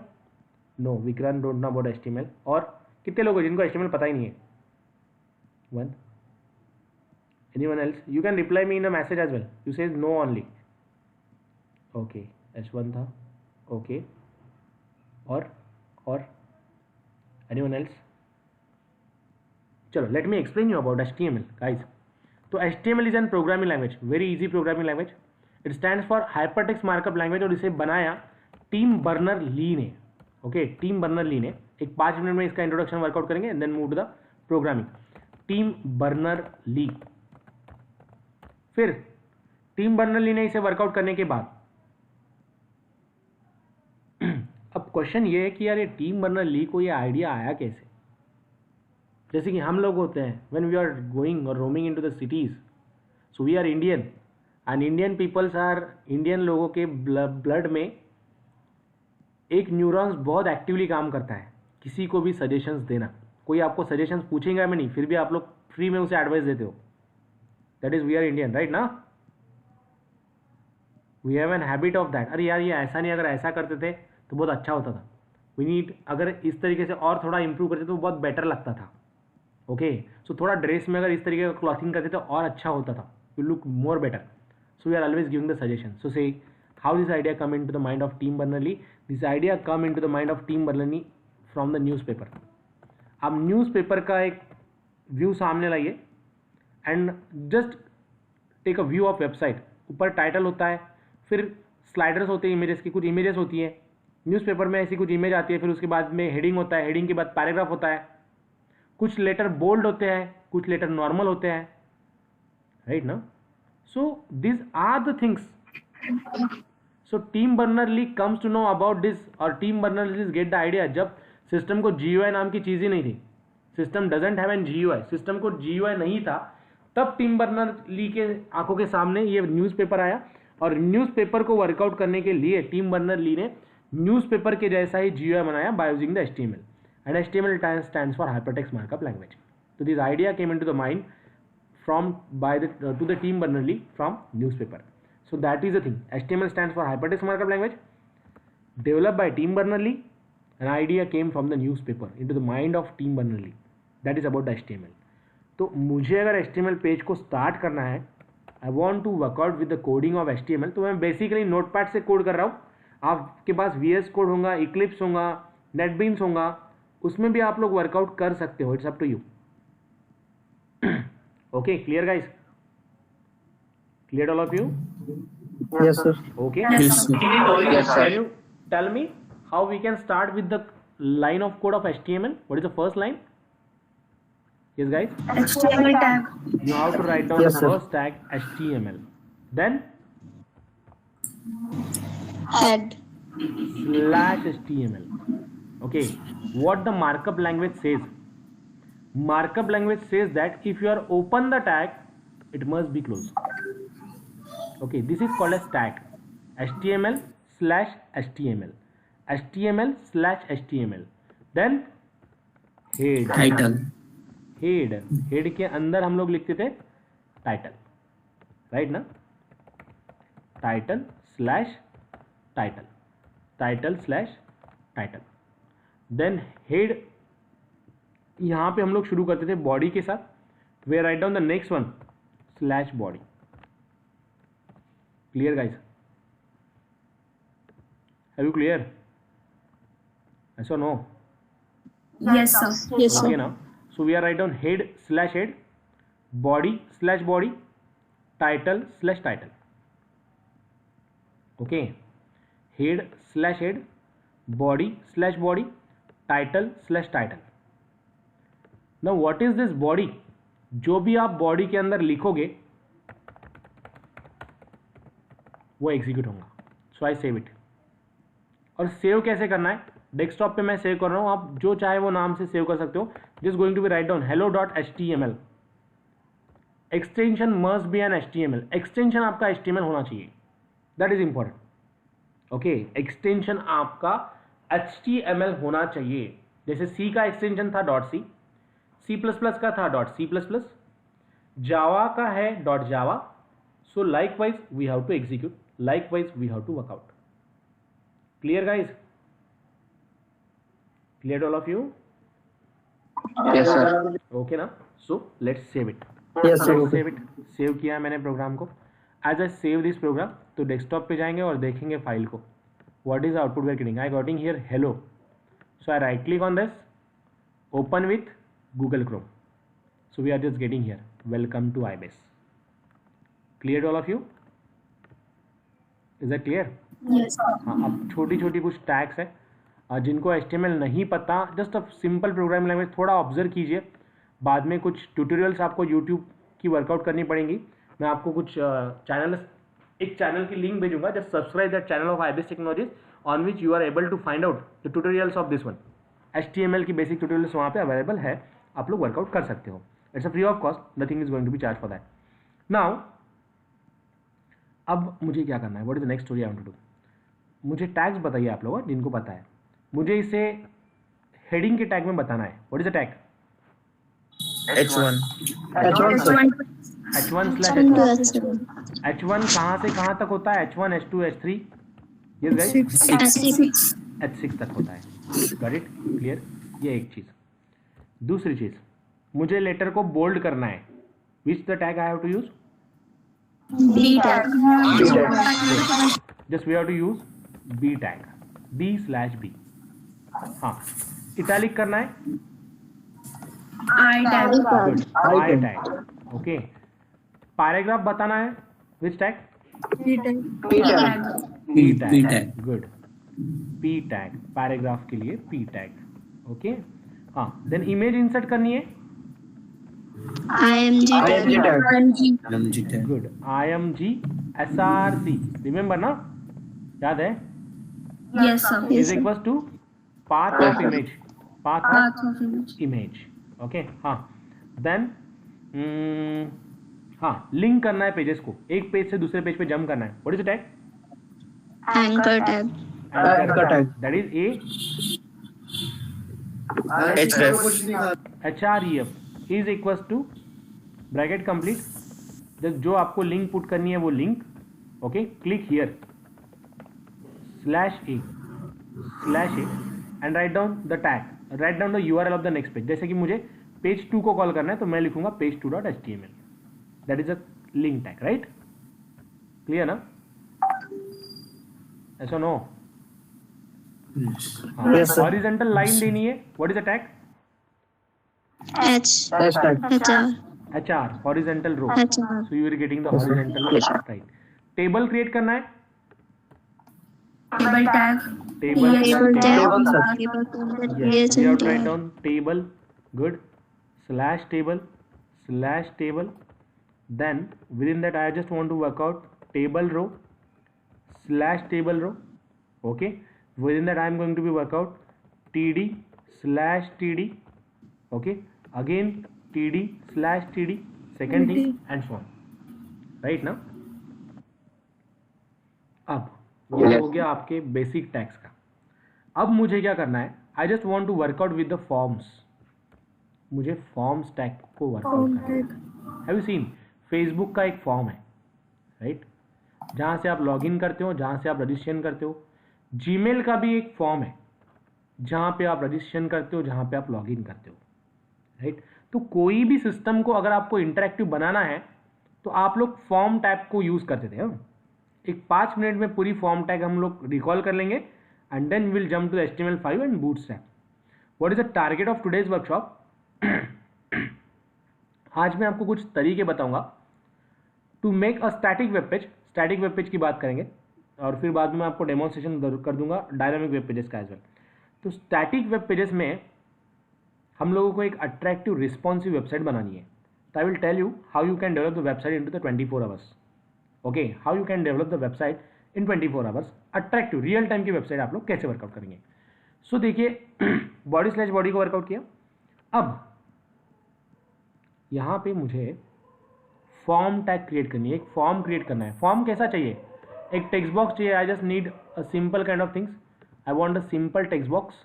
No, Vikrant don't know about HTML. और कितने लोग हैं जिनको HTML पता ही नहीं है? One. Anyone else? You can reply me in a message as well. You says no only. Okay, H1 था. ओके, और एनीवन एल्स? चलो, let me explain you about HTML guys. तो HTML is an programming language, very easy programming language. It stands for hypertext markup language, और इसे बनाया team Berners ली ने. Okay, team Berners ली ने. एक 5 मिनट में इसका इंट्रोडक्शन वर्कआउट करेंगे and then move to the programming. Tim Berners Lee. फिर टीम बर्नर ली ने इसे वर्कआउट करने के बाद अब क्वेश्चन ये है कि यार ये टीम बर्नर ली को ये आइडिया आया कैसे? जैसे कि हम लोग होते हैं, व्हेन वी आर गोइंग और roaming into the cities, so we are Indian and Indian peoples are, Indian लोगों के ब्लड में एक न्यूरॉन्स बहुत एक्टिवली काम करता है किसी को भी सजेशंस देना. कोई आपको सजेशंस पूछेगा मैं नहीं, फिर भी आप लोग फ्री में उसे एडवाइस देते हो. That is we are Indian, right ना? We have an habit of that. अरे यार ये ऐसा नहीं, अगर ऐसा करते थे तो बहुत अच्छा होता था. वी नीड, अगर इस तरीके से और थोड़ा इंप्रूव करते तो बहुत बेटर लगता था. ओके, सो थोड़ा ड्रेस में अगर इस तरीके का क्लॉथिंग करते तो और अच्छा होता था. You look more better. So we are always giving the suggestion. So say how this idea come in to the mind of Tim Berners-Lee? This idea come in to the mind of Tim Berners-Lee from the newspaper. आप newspaper का एक view सामने लाइए and just take a view of website. ऊपर title होता है, फिर sliders होते हैं इमेजेस की, कुछ इमेजेस होती है. न्यूज़पेपर में ऐसी कुछ इमेज आती है, फिर उसके बाद में हेडिंग होता है, हेडिंग के बाद पैराग्राफ होता है, कुछ लेटर बोल्ड होते हैं, कुछ लेटर नॉर्मल होते हैं, राइट ना? So this are the things. So Tim Berners-Lee comes to know about this, और Tim Berners-Lee get the idea जब सिस्टम को GUI नाम की चीज़ ही नहीं थी. System doesn't have an GUI. System को GUI नहीं था, तब टीम बर्नर-ली के आंखों के सामने ये न्यूज़पेपर आया, और न्यूज़पेपर को वर्कआउट करने के लिए टीम बर्नर-ली ने न्यूज़पेपर के जैसा ही GUI बनाया by using the HTML. And HTML stands for hypertext markup language. So this idea came into the mind from to the team Berners-Lee from newspaper. So that is the thing. HTML stands for hypertext markup language, developed by team Berners-Lee. An idea came from the newspaper into the mind of team Berners-Lee. That is about the HTML. तो मुझे अगर HTML page को start करना है, I want to workout with the coding of HTML, तो मैं basically notepad से code कर रहा हूँ. आपके पास VS कोड होगा, इक्लिप्स होगा, नेटबीन्स होगा, उसमें भी आप लोग वर्कआउट कर सकते हो. It's up to you. Okay, clear guys? Clear all of you? Yes, sir. Okay. Yes, sir. Yes, sir. Can you tell me how we can start with the line of code of HTML? What is the first line? Yes, guys. HTML tag. You have to write down Yes, the sir. first tag HTML. Then Head. /HTML. Okay. What the markup language says? Markup language says that if you are open the tag, it must be closed. Okay. This is called as tag. HTML/HTML. HTML/HTML. Then head. title, head के अंदर हम लोग लिखते थे title, right ना? Title slash title. Then head, यहाँ पे हम लोग शुरू करते थे बॉडी के साथ. Way right down the next one slash body. Clear guys? Have you clear? ऐसा नो? Yes, sir. Yes, sir. Okay now. So we are write down head/head, body/body, title/title. Okay. Head/head, body/body, title/title. Now what is this body? जो भी आप body के अंदर लिखोगे वो execute होगा. सो आई सेव इट. और सेव कैसे करना है, डेस्कटॉप पे मैं सेव कर रहा हूँ, आप जो चाहे वो नाम से सेव कर सकते हो. Just going to be write down hello.html. Extension must be an HTML. Extension आपका HTML होना चाहिए, that is important. Okay, extension आपका HTML होना चाहिए. जैसे C का एक्सटेंशन था .c, C++ का था .c++, जावा का है .java. So likewise we have to execute, likewise we have to work out. Clear guys? Clear all of you? Yes, sir. Okay ना? So let's save it. Yes, sir. Save it. Save किया है मैंने program को. As I save this program, तो desktop पे जाएंगे और देखेंगे फाइल को. What is output we are getting? I gotting here hello. So I right click on this, open with Google Chrome. So we are just getting here welcome to iBase. Clear all of you? Is that clear? Yes, sir. हाँ, अब छोटी छोटी कुछ tags है. जिनको HTML नहीं पता, just a simple programming language थोड़ा ऑब्जर्व कीजिए. बाद में कुछ ट्यूटोरियल्स आपको यूट्यूब की वर्कआउट करनी पड़ेंगी. मैं आपको कुछ एक चैनल की लिंक भेजूंगा. Just subscribe that channel of iBase technologies on which you are able to find out the tutorials of this one. HTML की बेसिक ट्यूटोरियल्स वहाँ पे अवेलेबल है, आप लोग वर्कआउट कर सकते हो. It's a free of cost, nothing is going to be charge for that. Now अब मुझे क्या करना है, what is the next story I want to do. मुझे टैग्स बताइए आप लोग जिनको पता है. मुझे इसे हेडिंग के टैग में बताना है. What is the tag? H1. H1 कहाँ से कहाँ तक होता है? H1, H2, H3, yes guys, H6 तक होता है. Got it? क्लियर? ये एक चीज. दूसरी चीज, मुझे लेटर को बोल्ड करना है. Which the tag I have to use? B tag. Just we have to use B tag, B/B. हाँ, इटैलिक करना है. I tag. Good, I tag. Okay, paragraph बताना है. Which tag? P tag. P P tag. tag. Good, P tag. Paragraph के लिए P tag. Okay. हाँ, then image insert करनी है. IMG tag. MG tag. Good, IMG SRC. Remember ना? याद है? Yes, sir. Is equals to path of image. Path Path of of image. Image. Okay. हाँ, then हाँ, लिंक करना है पेजेस को. एक पेज से दूसरे पेज पे जंप करना है. What is the tag? Anchor tag. Anchor tag. That is href is equals to bracket complete. जो आपको लिंक पुट करनी है वो link. Okay, click here /a and right down the tag, right down the URL of the next page. जैसे कि मुझे page 2 को call करना है तो मैं लिखूंगा page2.html. That is a link tag. Right? Clear ना? ऐसा नो? हॉरिजॉन्टल लाइन देनी है. What is the tag? HR, horizontal row. HR. So you are getting the horizontal. Right. Table create करना है. Table tag. टेबल. Table tag. Yes, you have to write down table. Good. /table. Then within that I just want to work out table row /table row. Okay. Within that I am going to be work out TD/TD. Okay. Again TD/TD. Second thing and so on. Right now. अब ये हो गया आपके basic tags का. अब मुझे क्या करना है? I just want to workout with the forms. मुझे फॉर्म्स टैग को वर्कआउट करना है. Have you seen? फेसबुक का एक फॉर्म है, राइट? जहाँ से आप लॉगिन करते हो, जहाँ से आप रजिस्ट्रेशन करते हो. जीमेल का भी एक फॉर्म है जहाँ पे आप रजिस्ट्रेशन करते हो, जहाँ पे आप लॉगिन करते हो, राइट? तो कोई भी सिस्टम को अगर आपको इंटरेक्टिव बनाना है तो आप लोग फॉर्म टैग को यूज करते थे. एक 5 मिनट में पूरी फॉर्म टैग हम लोग रिकॉल कर लेंगे and then will jump to HTML5 and Bootstrap. What is the target of today's workshop? आज मैं आपको कुछ तरीके बताऊंगा to make a static web page. Static web page की बात करेंगे और फिर बाद में मैं आपको डेमोन्स्ट्रेशन कर दूंगा डायनामिक वेब पेजेस का एज वेल. तो स्टैटिक वेब पेजेस में हम लोगों को एक अट्रैक्टिव रिस्पॉन्सिव वेबसाइट बनानी है. तो I will tell you how you can develop the website into the 24 hours. Okay, how you can develop the website in 24 hours, attractive real time की website आप लोग कैसे वर्कआउट करेंगे. सो देखिए body slash body को work out किया. अब यहाँ पे मुझे फॉर्म टैग क्रिएट करनी है, एक फॉर्म क्रिएट करना है. फॉर्म कैसा चाहिए? एक टेक्स्ट बॉक्स चाहिए. I just need a simple kind of things. I want a simple text box.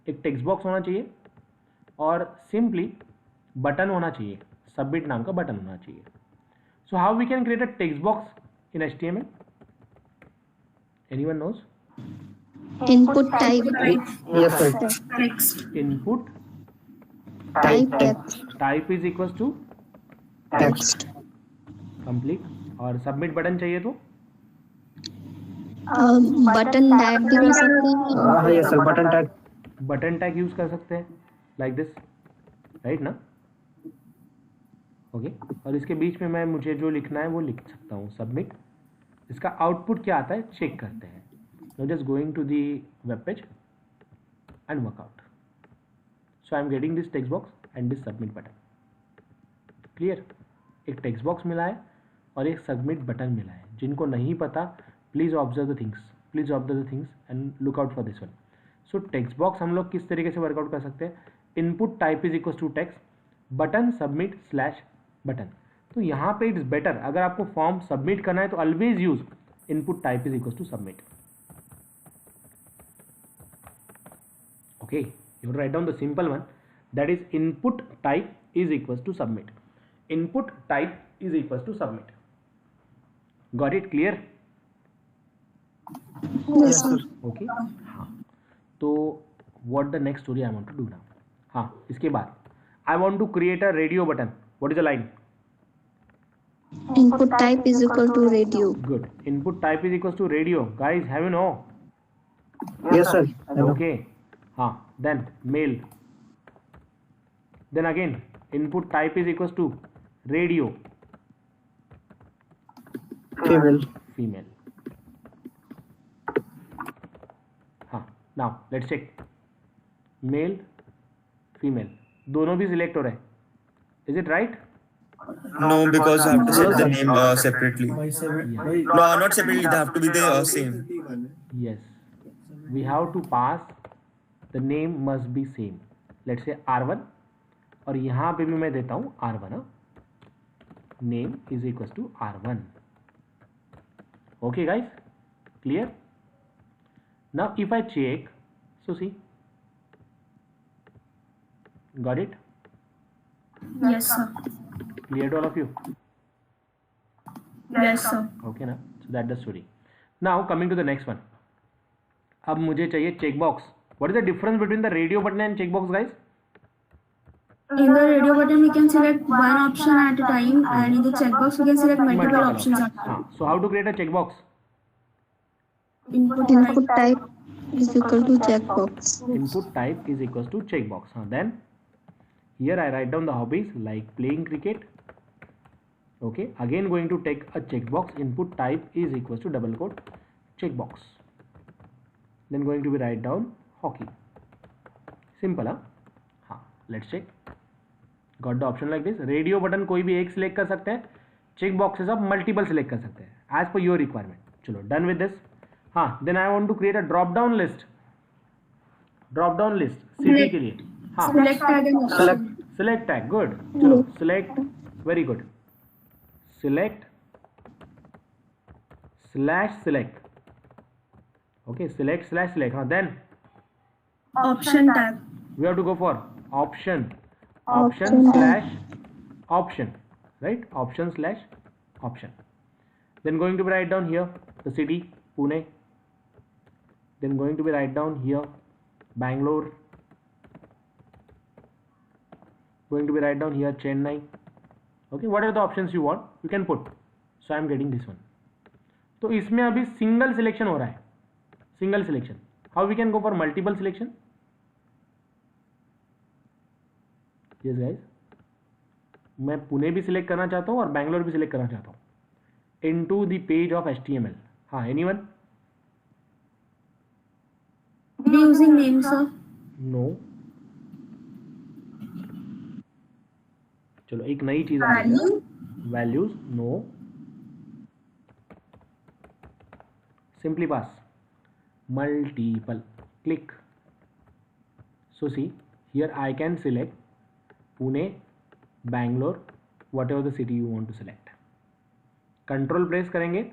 एक टेक्स्ट बॉक्स होना चाहिए और सिंपली बटन होना चाहिए, सबमिट नाम का बटन होना चाहिए. So how we can create a text box in HTML? Anyone knows? Input type Yes, sir. Text. Input type text. type is equals to Text. complete. और सबमिट बटन चाहिए तो button tag भी हो सकते हैं. Yes, sir. Button tag. Button tag use कर सकते हैं लाइक दिस, राइट ना? ओके, और इसके बीच में मैं मुझे जो लिखना है वो लिख सकता हूँ, सबमिट. इसका आउटपुट क्या आता है चेक करते हैं. Now just going to the web page and workout. So I am getting this text box and this submit button. Clear? एक text box मिला है और एक submit button मिला है. जिनको नहीं पता please observe the things. Please observe the things and look out for this one. So text box हम लोग किस तरीके से वर्कआउट कर सकते हैं? Input type is equals to text, button submit slash button. तो यहाँ पे इट्स बेटर, अगर आपको फॉर्म सबमिट करना है तो always use input type is equals to submit. Okay, you write down the simple one, that is input type is equals to submit. Input type is equals to submit. Got it? Clear? Yes, sir. Okay. हाँ, तो what the next story I want to do now? हाँ, इसके बाद I want to create a radio button. What is the line? Input type is equal to radio. Good. Input type is equals to radio. Guys, have you know? Yes, sir. Okay. हाँ, then mail. Then again input type is equals to radio. Female. Female. हाँ, now let's check. Male, female, दोनों भी select हो रहे हैं. Is it right? No, because I have to set the name separately. Yeah. No, not separately. They have to be the same. Yes. We have to pass. The name must be same. Let's say R1 और यहाँ पे भी मैं देता हूँ R1. Name is equals to R1. Okay guys, clear? Now if I check, so see, got it? Yes, sir. Clear to all of you? Yes, sir. Okay ना? So that's the story. Now coming to the next one. अब मुझे चाहिए checkbox. What is the difference between the radio button and checkbox, guys? In the radio button, we can select one option at a time, and in the checkbox, we can select multiple options at a time. So how to create a checkbox? Input type is equal to checkbox. Input type is equals to checkbox. Then here I write down the hobbies like playing cricket. Okay, again going to take a checkbox. Input type is equals to double quote checkbox. Then going to be write down hockey. Simple, huh? हाँ, let's check. Got the option like this. Radio button कोई भी एक select कर सकते हैं. Check boxes आप multiple select कर सकते हैं as per your requirement. चलो, done with this. हाँ, then I want to create a drop down list. Drop down list city के लिए. हाँ. Select tag and option. Select tag. Good. चलो, select. Very good. Select slash select. Okay, select slash select. Then Option tag. we have to go for option slash option, right? Option slash option. Then going to be write down here the city Pune. Then going to be write down here Bangalore. Going to be write down here Chennai. Okay, what are the options you want you can put. So I am getting this one. तो इसमें अभी single selection हो रहा है. Single selection. How we can go for multiple selection? Yes guys, मैं पुणे भी select करना चाहता हूँ और बैंगलोर भी सिलेक्ट करना चाहता हूँ. Into the page of HTML. हाँ, anyone? Using name, sir. No. चलो एक नई चीज आ गई. Values. No. simply pass. Multiple, click. So see, here I can select Pune, Bangalore, whatever the city you want to select. Control press करेंगे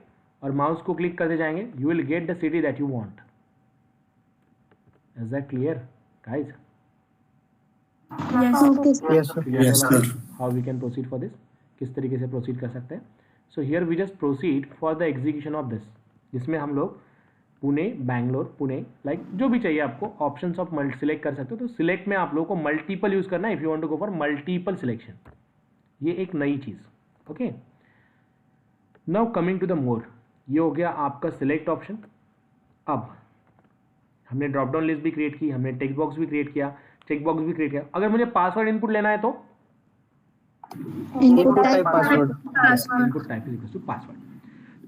और mouse को click करते जाएंगे, you will get the city that you want. Is that clear, guys? Yes. Yes, sir. Yes, sir. How we can proceed for this? किस तरीके से proceed कर सकते हैं? So here we just proceed for the execution of this, जिसमें हम लोग Pune, Bangalore, Pune, like जो भी चाहिए आपको ऑप्शंस ऑफ मल्टी सिलेक्ट कर सकते हो. तो सिलेक्ट में आप लोगों को मल्टीपल यूज करना है if you want to go for multiple selection. ये एक नई चीज. Okay, now coming to the more. ये हो गया आपका सिलेक्ट ऑप्शन. अब हमने ड्रॉप डाउन लिस्ट भी क्रिएट की, हमने टेक्स्ट बॉक्स भी क्रिएट किया, चेक बॉक्स भी क्रिएट किया. अगर मुझे पासवर्ड इनपुट लेना है तो Input type password. Input type is equal to password.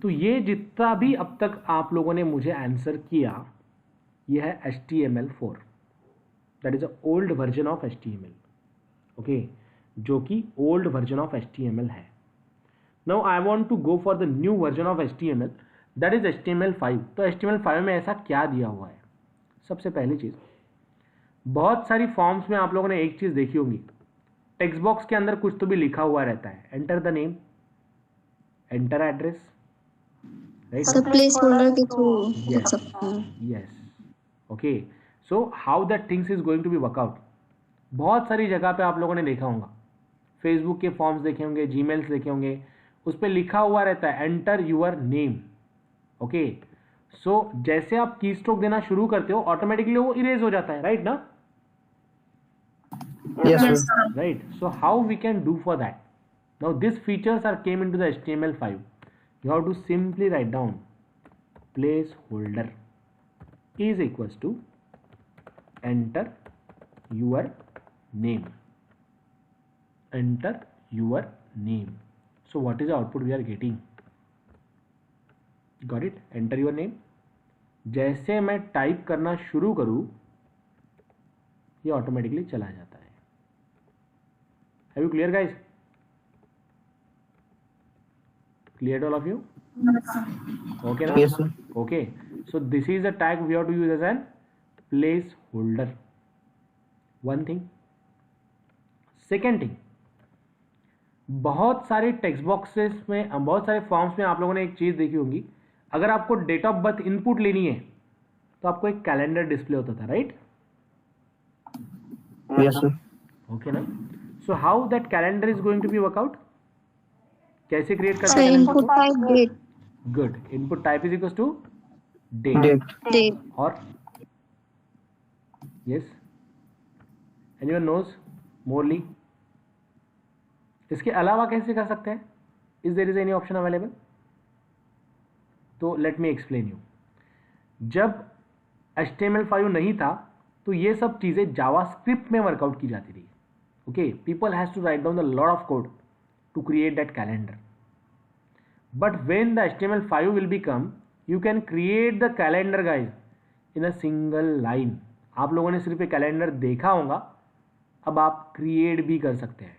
तो ये जितना भी अब तक आप लोगों ने मुझे आंसर किया, ये है HTML4. That is a old version of HTML. Okay, जो कि ओल्ड वर्जन ऑफ HTML है. Now I want to go for the new version of HTML, that is HTML5. तो HTML5 में ऐसा क्या दिया हुआ है? सबसे पहली चीज, बहुत सारी फॉर्म्स में आप लोगों ने एक चीज देखी होगी, टेक्स्ट बॉक्स के अंदर कुछ तो भी लिखा हुआ रहता है. Enter the name, enter address, right? सब प्लेस होल्डर के थ्रू Yes. लिख सकते हैं. Yes. Okay. So how that things is going to be work out? बहुत सारी जगह पे आप लोगों ने देखा होगा, फेसबुक के फॉर्म्स देखे होंगे, जीमेल्स देखे होंगे, उस पर लिखा हुआ रहता है एंटर यूर नेम. ओके, सो जैसे आप की स्ट्रोक देना शुरू करते हो ऑटोमेटिकली वो इरेज हो जाता है, राइट ना? Yes, sir. Right. So how we can do for that? Now these features are came into the HTML5. You have to simply write down placeholder is equals to enter your name. Enter your name. So what is the output we are getting? Got it? Enter your name. जैसे मैं type करना शुरू करूं, ये automatically चला जाता है. Have you clear, guys? Cleared all of you? Okay now? Yes, sir. Okay. So this is the tag we have to use as an placeholder. One thing. Second thing. बहुत सारे text boxes में, बहुत सारे forms में आप लोगों ने एक चीज देखी होगी, अगर आपको डेट ऑफ बर्थ इनपुट लेनी है तो आपको एक कैलेंडर डिस्प्ले होता था, राइट? Yes, sir. ओके ना? So how that calendar is going to be work out? कैसे क्रिएट करते So हैं? input type date. Good. Input type is equals to date Date. और यस, एनीवन नोज मोरली? इसके अलावा कैसे कर सकते हैं? Is there is any option available? तो लेट मी एक्सप्लेन यू. जब HTML5 नहीं था तो ये सब चीजें जावास्क्रिप्ट में वर्कआउट की जाती थी. Okay, people has to write down the lot of code to create that calendar. But when the HTML5 will be come, you can create the calendar guys in a single line. आप लोगों ने सिर्फ एक calendar देखा होगा, अब आप create भी कर सकते हैं.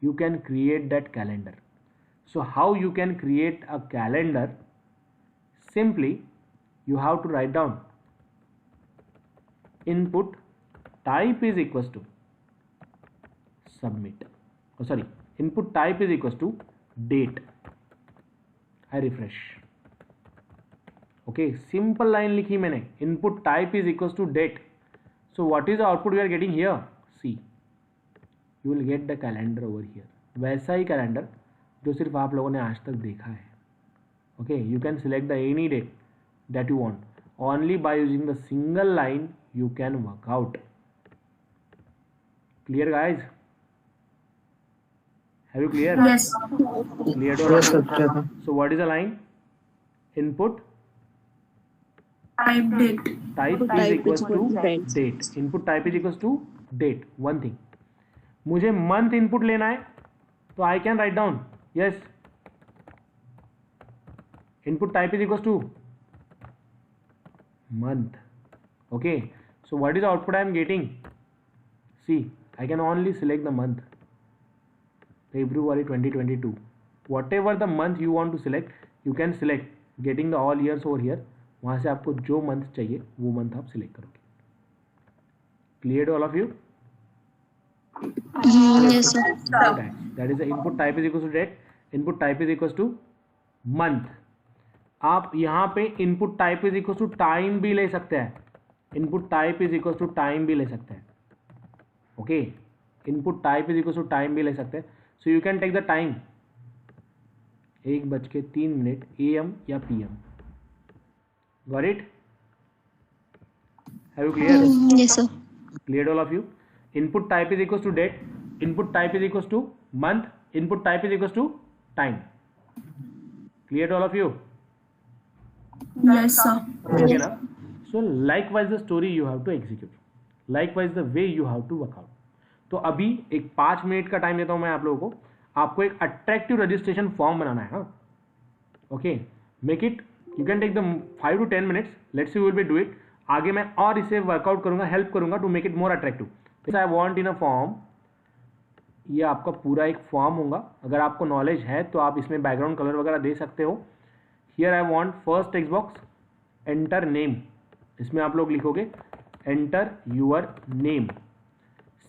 You can create that calendar. So how you can create a calendar? Simply you have to write down input type is equals to submit. Oh sorry, input type is equals to date. I refresh. Okay, simple line लिखी मैंने, input type is equals to date. So what is the output we are getting here? See, you will get the calendar over here. वैसा ही calendar जो सिर्फ आप लोगों ने आज तक देखा है. Okay, you can select the any date that you want. Only by using the single line you can work out. Clear, guys? Have you clear? Yes. Clear? Yes, sir. Yes, sir. So what is the line? Input Type date. type is Type equals is to equal to date. date. Input type is equals to date. One thing. मुझे month input लेना है तो I can write down. Yes. Input type is equals to month. Okay, so what is the output I am getting? See, I can only select the month, February 2022. Whatever the month you want to select, you can select. Getting the all years over here, वहाँ से आपको जो month चाहिए वो month आप select करोगे. Clear all of you? Yes, sir. That is the input type is equals to date, input type is equals to month. आप यहाँ पे input type is equals to time भी ले सकते हैं, input type is equals to time भी ले सकते हैं. Okay, input type is equals to time भी ले सकते हैं. So you can take the time 1:03 AM या PM. Got it? Have you clear? Yes, sir. Cleared all of you? Input type is equals to date, input type is equals to month, input type is equals to time. Cleared all of you? Yes, sir. Okay ना? So likewise the story you have to execute, likewise the way you have to work out. तो अभी एक 5 minute का time देता हूँ मैं आप लोगों को, आपको एक अट्रैक्टिव रजिस्ट्रेशन फॉर्म बनाना है. हाँ, okay, make it, you can take the 5 to 10 minutes. Let's see we will be do it. आगे मैं और इसे वर्कआउट करूंगा, हेल्प करूंगा to make it more attractive. I want in a form, ये आपका पूरा एक फॉर्म होगा. अगर आपको नॉलेज है तो आप इसमें बैकग्राउंड कलर वगैरह दे सकते हो. Here I want first text box, enter name. इसमें आप लोग लिखोगे enter your name.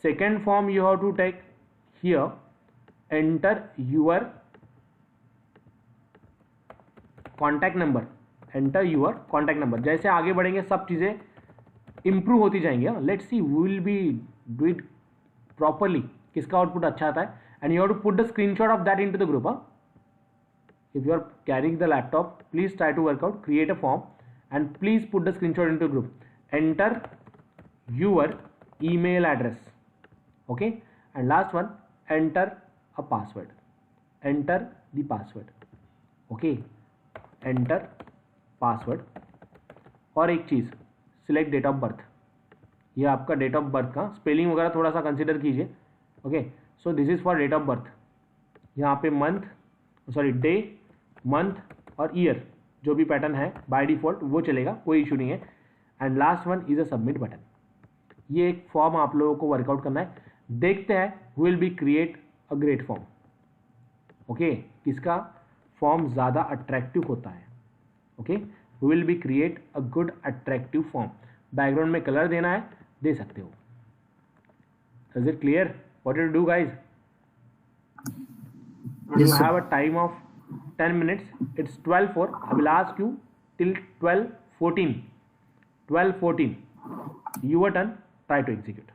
Second form you have to take here, enter your contact number, enter your contact number. जैसे आगे बढ़ेंगे सब चीज़ें इंप्रूव होती जाएंगी. Let's see we will be do it properly. किसका आउटपुट अच्छा आता है, and you have to put the screenshot of that into the group. If you are carrying the laptop, please try to work out, create a form and please put the screenshot into group. Enter your email address. Okay, and last one, enter a password. Enter the password. Okay, enter password. और एक चीज़, select date of birth. ये आपका date of birth का spelling वगैरह थोड़ा सा consider कीजिए. Okay, so this is for date of birth. यहाँ पे मंथ, सॉरी डे, मंथ और ईयर जो भी पैटर्न है बाय डिफॉल्ट वो चलेगा, कोई इशू नहीं है. And last one is a submit button. ये एक फॉर्म आप लोगों को वर्कआउट करना है. देखते हैं will be create a great form. Okay, किसका फॉर्म ज़्यादा अट्रैक्टिव होता है. Okay, we will be create a good attractive form. Background में कलर देना है, दे सकते हो. Is it clear what you do guys? You have a time of 10 minutes. It's 12:04. I will ask you till 12:14. 12:14. Your turn. Try to execute.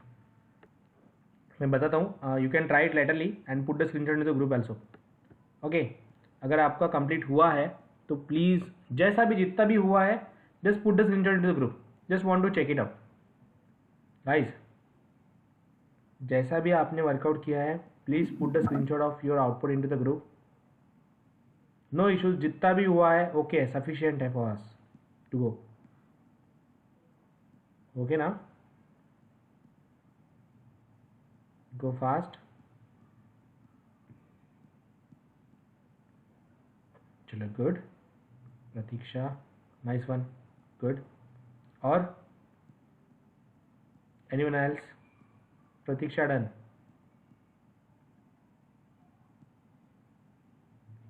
मैं बताता हूँ. You can try it laterally and put the screenshot in the group also. Okay. अगर आपका complete हुआ है तो please जैसा भी जितना भी हुआ है just put the screenshot into the group. Just want to check it out. Guys, जैसा भी आपने वर्कआउट किया है please put the screenshot of your output into the group. No issues, जितना भी हुआ है ओके, सफिशिएंट है for us to go. Okay ना, गो फास्ट. चलो good. Pratiksha, nice one, good. और anyone else? Pratiksha done.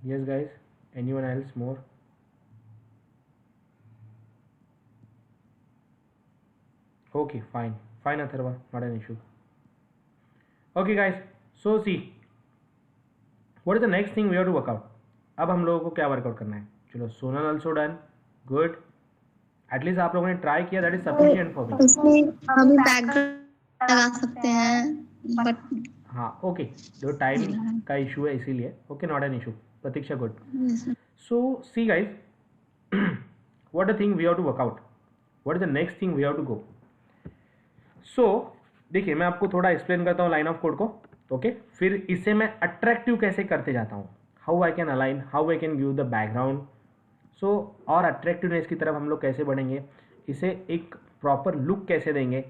Yes guys, anyone else more? Okay, fine Atharva, not an issue. Okay guys, so see what is the next thing we have to work out. अब हम लोगों को क्या workout करना है. चलो, Sonal also done, good. At least आप लोगों ने ट्राई किया, that is sufficient for me. हम बैकग्राउंड लगा सकते हैं बट हाँ ओके, जो टाइम का इशू है इसीलिए. Okay, not an issue. Pratiksha, good. So see guys, what the thing we have to work out, what is the next thing we have to go. So देखिए, मैं आपको थोड़ा एक्सप्लेन करता हूँ लाइन ऑफ कोड को. Okay, फिर इसे मैं अट्रैक्टिव कैसे करते जाता हूँ, how I can align, how I can give the background. So और अट्रैक्टिवनेस की तरफ हम लोग कैसे बढ़ेंगे, इसे एक प्रॉपर लुक कैसे देंगे.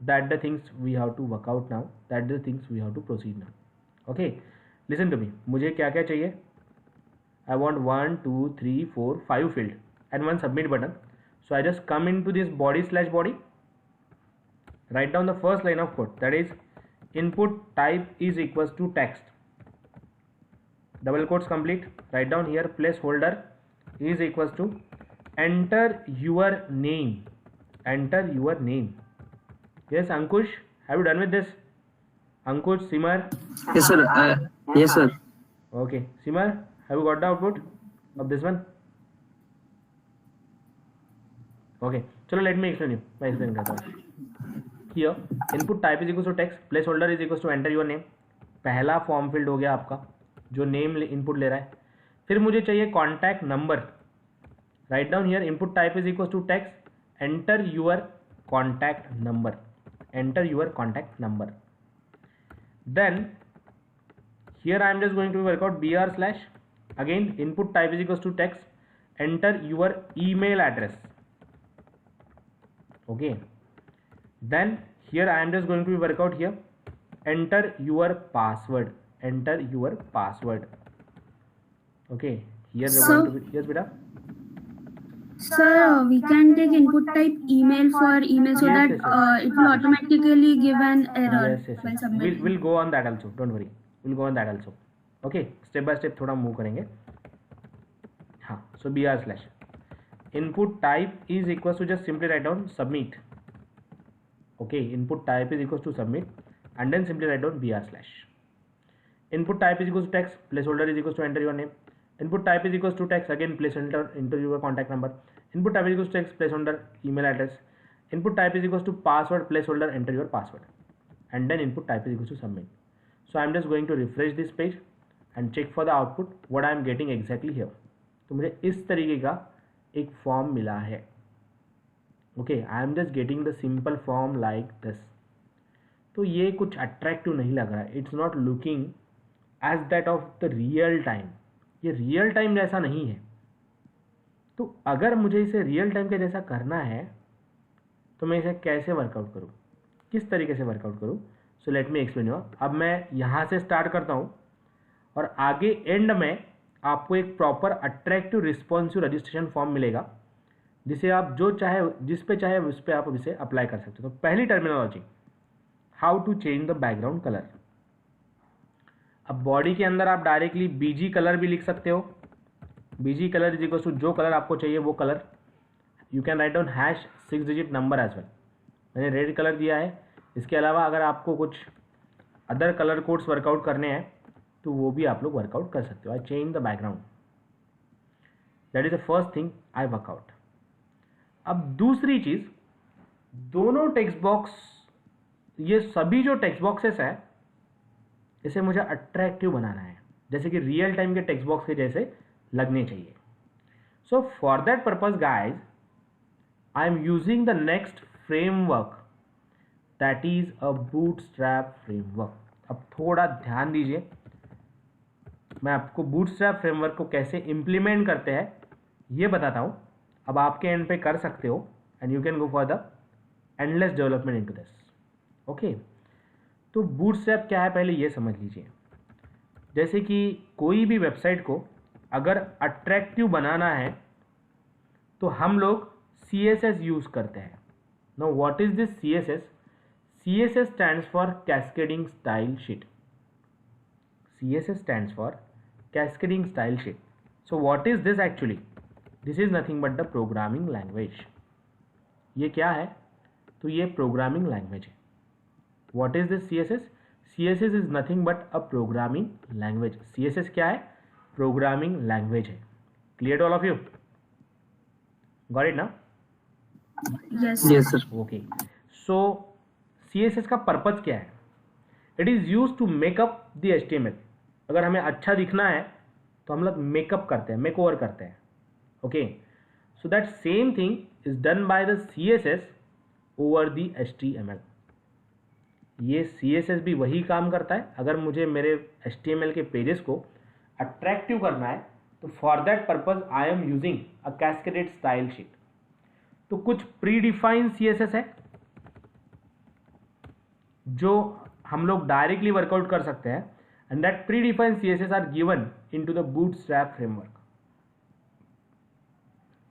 That the things we have to work out now, that the things we have to proceed now. Okay, listen to me. मुझे क्या क्या चाहिए. I want 1 2 3 4 5 field and one submit button. So I just come into this body/body, write down the first line of code, that is input type is equals to text, double quotes complete, write down here placeholder is equals to enter your name. Enter your name. Yes, Ankush, have you done with this? Ankush, Simar? Yes, sir. Yes, sir. Okay, Simar, have you got the output of this one? Okay, चलो let me explain you. मैं explain करता हूँ. Here input type is equals to text, placeholder is equals to enter your name. पहला form field हो गया आपका जो name input ले रहा है. फिर मुझे चाहिए contact number. Write down here input type is equals to text, enter your contact number. Enter your contact number. Then here I am just going to work out br slash, again input type is equals to text, enter your email address. Okay, then here I am just going to work out here, enter your password. Enter your password. Okay, here we want to be, yes beta. Sir, we can take input type email for email so that it will automatically give an error while submitting. We'll go on that also, don't worry, we'll go on that also. Okay, step by step थोड़ा move करेंगे. हाँ, so br slash input type is equals to, just simply write down submit. Okay, input type is equals to submit and then simply write down br slash. Input type is equals to text, placeholder is equals to enter your name. Input type is equals to text, again placeholder enter your contact number. Input type is equals to text, placeholder email address. Input type is equals to password, placeholder enter your password, and then input type is equals to submit. So I am just going to refresh this page and check for the output what I am getting exactly here. तो मुझे इस तरीके का एक form मिला है. Okay, I am just getting the simple form like this. तो ये कुछ अट्रैक्टिव नहीं लग रहा है. It's not looking as that of the real time. ये रियल टाइम जैसा नहीं है. तो अगर मुझे इसे रियल टाइम के जैसा करना है तो मैं इसे कैसे वर्कआउट करूँ, किस तरीके से वर्कआउट करूँ? सो लेट मी एक्सप्लेन यू. अब मैं यहाँ से स्टार्ट करता हूँ और आगे एंड में आपको एक proper attractive responsive registration form मिलेगा जिसे आप जो चाहे जिस पे चाहे उस पर आप इसे अप्लाई कर सकते हो. तो पहली terminology, how to change the background colour. अब बॉडी के अंदर आप डायरेक्टली बीजी कलर भी लिख सकते हो. BG colour is equal to जो कलर आपको चाहिए वो colour. You can write down hash 6 digit number as well. मैंने रेड कलर दिया है. इसके अलावा अगर आपको कुछ अदर कलर कोड्स वर्कआउट करने हैं तो वो भी आप लोग वर्कआउट कर सकते हो. I change the background. That is the first thing I workout. अब दूसरी चीज, दोनों टेक्स्ट बॉक्स, ये सभी जो टेक्स्ट बॉक्सेस हैं इसे मुझे अट्रैक्टिव बनाना है, जैसे कि रियल टाइम के टेक्स्ट बॉक्स के जैसे लगने चाहिए. So for that purpose guys I am using the next framework, that is a Bootstrap framework. अब थोड़ा ध्यान दीजिए, मैं आपको बूटस्ट्रैप फ्रेमवर्क को कैसे इम्प्लीमेंट करते हैं ये बताता हूँ. अब आपके एंड पे कर सकते हो and you can go for the endless development into this. Okay, तो बूटस्ट्रैप क्या है पहले ये समझ लीजिए. जैसे कि कोई भी वेबसाइट को अगर अट्रैक्टिव बनाना है तो हम लोग CSS यूज़ करते हैं. Now what is this CSS? CSS stands for Cascading Style Sheet. CSS stands for Cascading Style Sheet. So what is this actually? This is nothing but the programming language. ये क्या है? तो ये programming language है. What is this CSS? CSS is nothing but a programming language. CSS क्या है? Programming language है. Clear to all of you? Got it now? Yes. Yes, sir. Okay. So CSS का पर्पज क्या है? It is use to makeup the HTML. अगर हमें अच्छा दिखना है तो हम लोग मेकअप करते हैं, मेक ओवर करते हैं. Okay, so that same thing is done by the CSS over the HTML. ये CSS भी वही काम करता है. अगर मुझे मेरे HTML के पेजेस को अट्रैक्टिव करना है तो for that purpose I am using a cascaded style sheet. तो कुछ प्री डिफाइंड CSS है जो हम लोग डायरेक्टली वर्कआउट कर सकते हैं and that predefined CSS are given into the Bootstrap framework.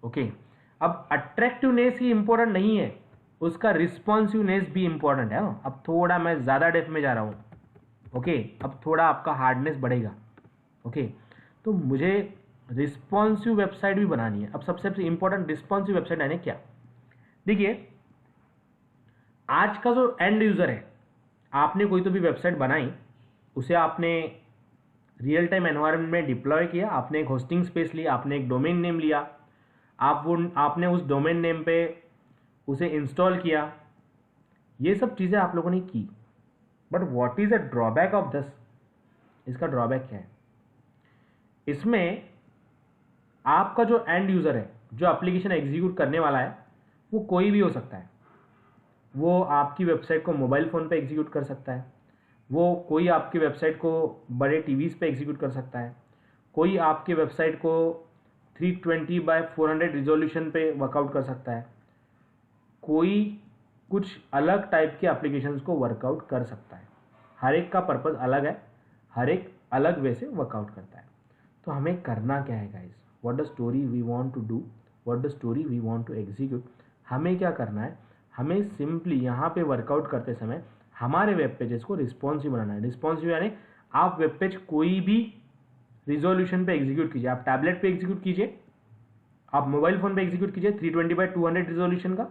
Okay, अब अट्रैक्टिवनेस ही इंपॉर्टेंट नहीं है, उसका रिस्पॉन्सिवनेस भी इंपॉर्टेंट है. अब थोड़ा मैं ज़्यादा डेप्थ में जा रहा हूँ. ओके, अब थोड़ा आपका हार्डनेस बढ़ेगा. ओके, तो मुझे रिस्पॉन्सिव वेबसाइट भी बनानी है। अब सबसे इंपॉर्टेंट रिस्पॉन्सिव वेबसाइट यानी क्या? देखिए, आज का जो एंड यूज़र है, आपने कोई तो भी वेबसाइट बनाई, उसे आपने रियल टाइम एनवायरनमेंट में डिप्लॉय किया, आपने एक होस्टिंग स्पेस लिया, आपने एक डोमेन नेम लिया, आपने उस डोमेन नेम पे उसे इंस्टॉल किया, ये सब चीज़ें आप लोगों ने की। But what is a drawback of this? इसका ड्रॉबैक क्या है? इसमें आपका जो एंड यूज़र है, जो एप्लीकेशन एग्जीक्यूट करने वाला है, वो कोई भी हो सकता है। वो आपकी वेबसाइट को मोबाइल फ़ोन पे एग्जीक्यूट कर सकता है, वो कोई आपकी वेबसाइट को बड़े टीवीज़ पे एग्जीक्यूट कर सकता है, कोई आपकी वेबसाइट को 320x400 रिजोल्यूशन पे वर्कआउट कर सकता है, कोई कुछ अलग टाइप के एप्लीकेशंस को वर्कआउट कर सकता है। हर एक का पर्पज़ अलग है, हर एक अलग वे से वर्कआउट करता है। तो हमें करना क्या है guys? What the story we want to do, what the story we want to execute. हमें क्या करना है? हमें सिंपली यहाँ पे वर्कआउट करते समय हमारे वेब पेजेस को रिस्पॉन्सिव बनाना है। रिस्पॉन्सिव यानी आप वेब पेज कोई भी रिजोल्यूशन पे एग्जीक्यूट कीजिए। आप टैबलेट पे एग्जीक्यूट कीजिए, आप मोबाइल फ़ोन पे एग्जीक्यूट कीजिए 320x200 रिजोल्यूशन का,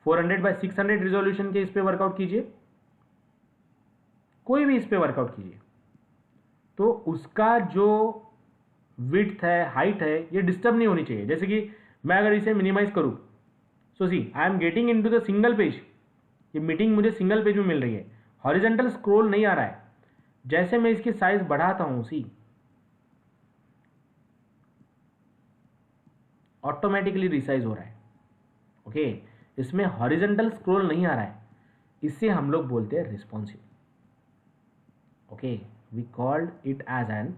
400x600 रिजोल्यूशन के इस पे वर्कआउट कीजिए, कोई भी इस पे वर्कआउट कीजिए। तो उसका जो विड्थ है, हाइट है, ये डिस्टर्ब नहीं होनी चाहिए। जैसे कि मैं अगर इसे मिनिमाइज करूँ, so see I am getting into the single page, ये मीटिंग मुझे सिंगल पेज में मिल रही है, हॉरिजॉन्टल स्क्रॉल नहीं आ रहा है। जैसे मैं इसकी साइज बढ़ाता हूं, सी ऑटोमेटिकली रिसाइज हो रहा है। ओके, इसमें हॉरिजॉन्टल स्क्रॉल नहीं आ रहा है, इससे हम लोग बोलते हैं responsive. Okay, we called it as an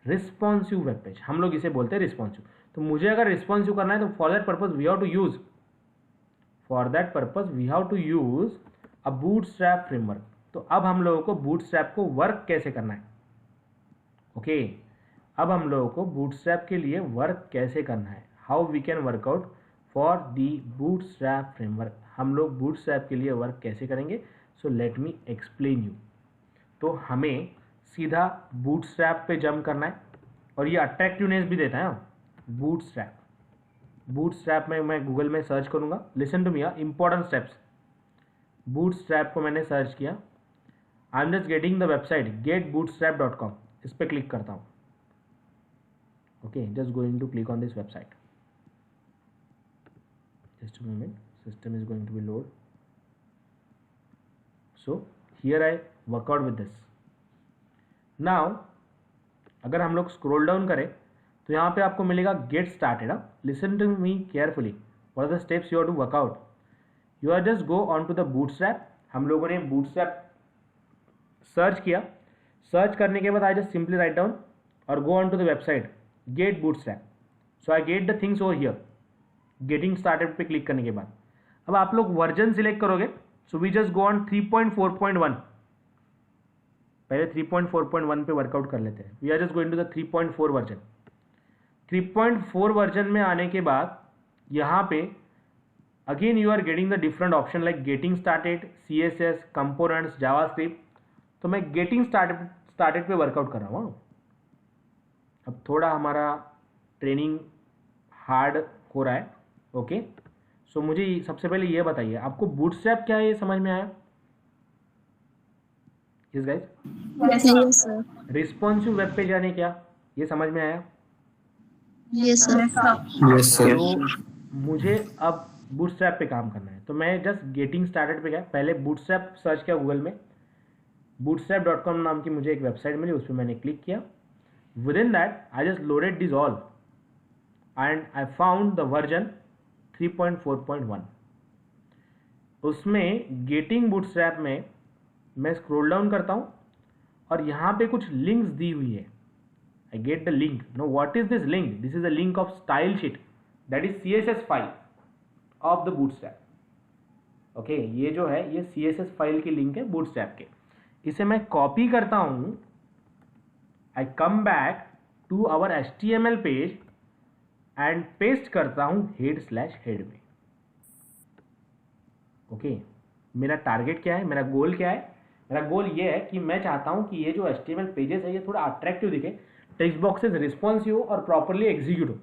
responsive web page, हम लोग इसे बोलते हैं रिस्पॉन्सिव। तो मुझे अगर रिस्पॉन्सिव करना है तो for that purpose we have to use a Bootstrap framework. तो अब हम लोगों को बूटस्ट्रैप को वर्क कैसे करना है? ओके, अब हम लोगों को बूटस्ट्रैप के लिए वर्क कैसे करना है, how we can work out for the Bootstrap framework. हम लोग बूटस्ट्रैप के लिए वर्क कैसे करेंगे? So let me explain you. तो हमें सीधा बूटस्ट्रैप पे जंप करना है, और ये अट्रैक्टिवनेस भी देता है। बूटस्ट्रैप में मैं गूगल में सर्च करूंगा, listen to me, important steps. Bootstrap को मैंने सर्च किया, I am just getting the website getbootstrap.com, इस पर क्लिक करता हूँ। Okay, just going to click on this website, just a moment, system is going to be load. So here I work out with this. Now अगर हम लोग scroll down करें तो यहाँ पे आपको मिलेगा get started. Listen to me carefully, what are the steps you have to work out. You are just go on to the Bootstrap. हम लोगों ने बूटस्ट्रैप सर्च किया, सर्च करने के बाद I just simply write down और go on to the website get Bootstrap. So I get the things over here. Getting started पे click करने के बाद अब आप लोग वर्जन सिलेक्ट करोगे। So we just go on 3.4.1, पहले 3.4.1 पे वर्कआउट कर लेते हैं। We are just going to the 3.4 version. 3.4 version में आने के बाद यहाँ पे again you are getting the different option like getting started, CSS, components, JavaScript. तो मैं गेटिंग स्टार्टेड पे वर्कआउट कर रहा हूँ। अब थोड़ा हमारा ट्रेनिंग हार्ड हो रहा है। ओके, सो मुझे सबसे पहले ये बताइए, आपको बूटस्ट्रैप क्या है ये समझ में आया? Yes guys, Yes, sir. Responsive web page यानी क्या, ये समझ में आया? Yes, sir. Yes, sir. तो मुझे अब बूटस्ट्रैप पे काम करना है, तो मैं जस्ट गेटिंग स्टार्टेड पे गया, पहले बूटस्ट्रैप सर्च किया गूगल में, bootstrap.com नाम की मुझे एक वेबसाइट मिली, उस पर मैंने क्लिक किया। With in that I just loaded this all and I found the version 3.4.1। उसमें गेटिंग बूटस्ट्रैप में मैं स्क्रॉल डाउन करता हूँ और यहाँ पे कुछ लिंक्स दी हुई है। I get the link. Now what is this link? This is a link of style sheet, that is CSS file of the bootstrap. Okay, ये जो है ये CSS फाइल की लिंक है bootstrap के। इसे मैं कॉपी करता हूँ, I come back to our HTML page and paste करता हूँ head/head में। ओके, मेरा टारगेट क्या है, मेरा गोल क्या है? मेरा गोल ये है कि मैं चाहता हूँ कि ये जो HTML पेजेस है ये थोड़ा अट्रैक्टिव दिखे, टेक्स्ट बॉक्सेस रिस्पॉन्सिव हो और प्रॉपरली एग्जीक्यूट हो.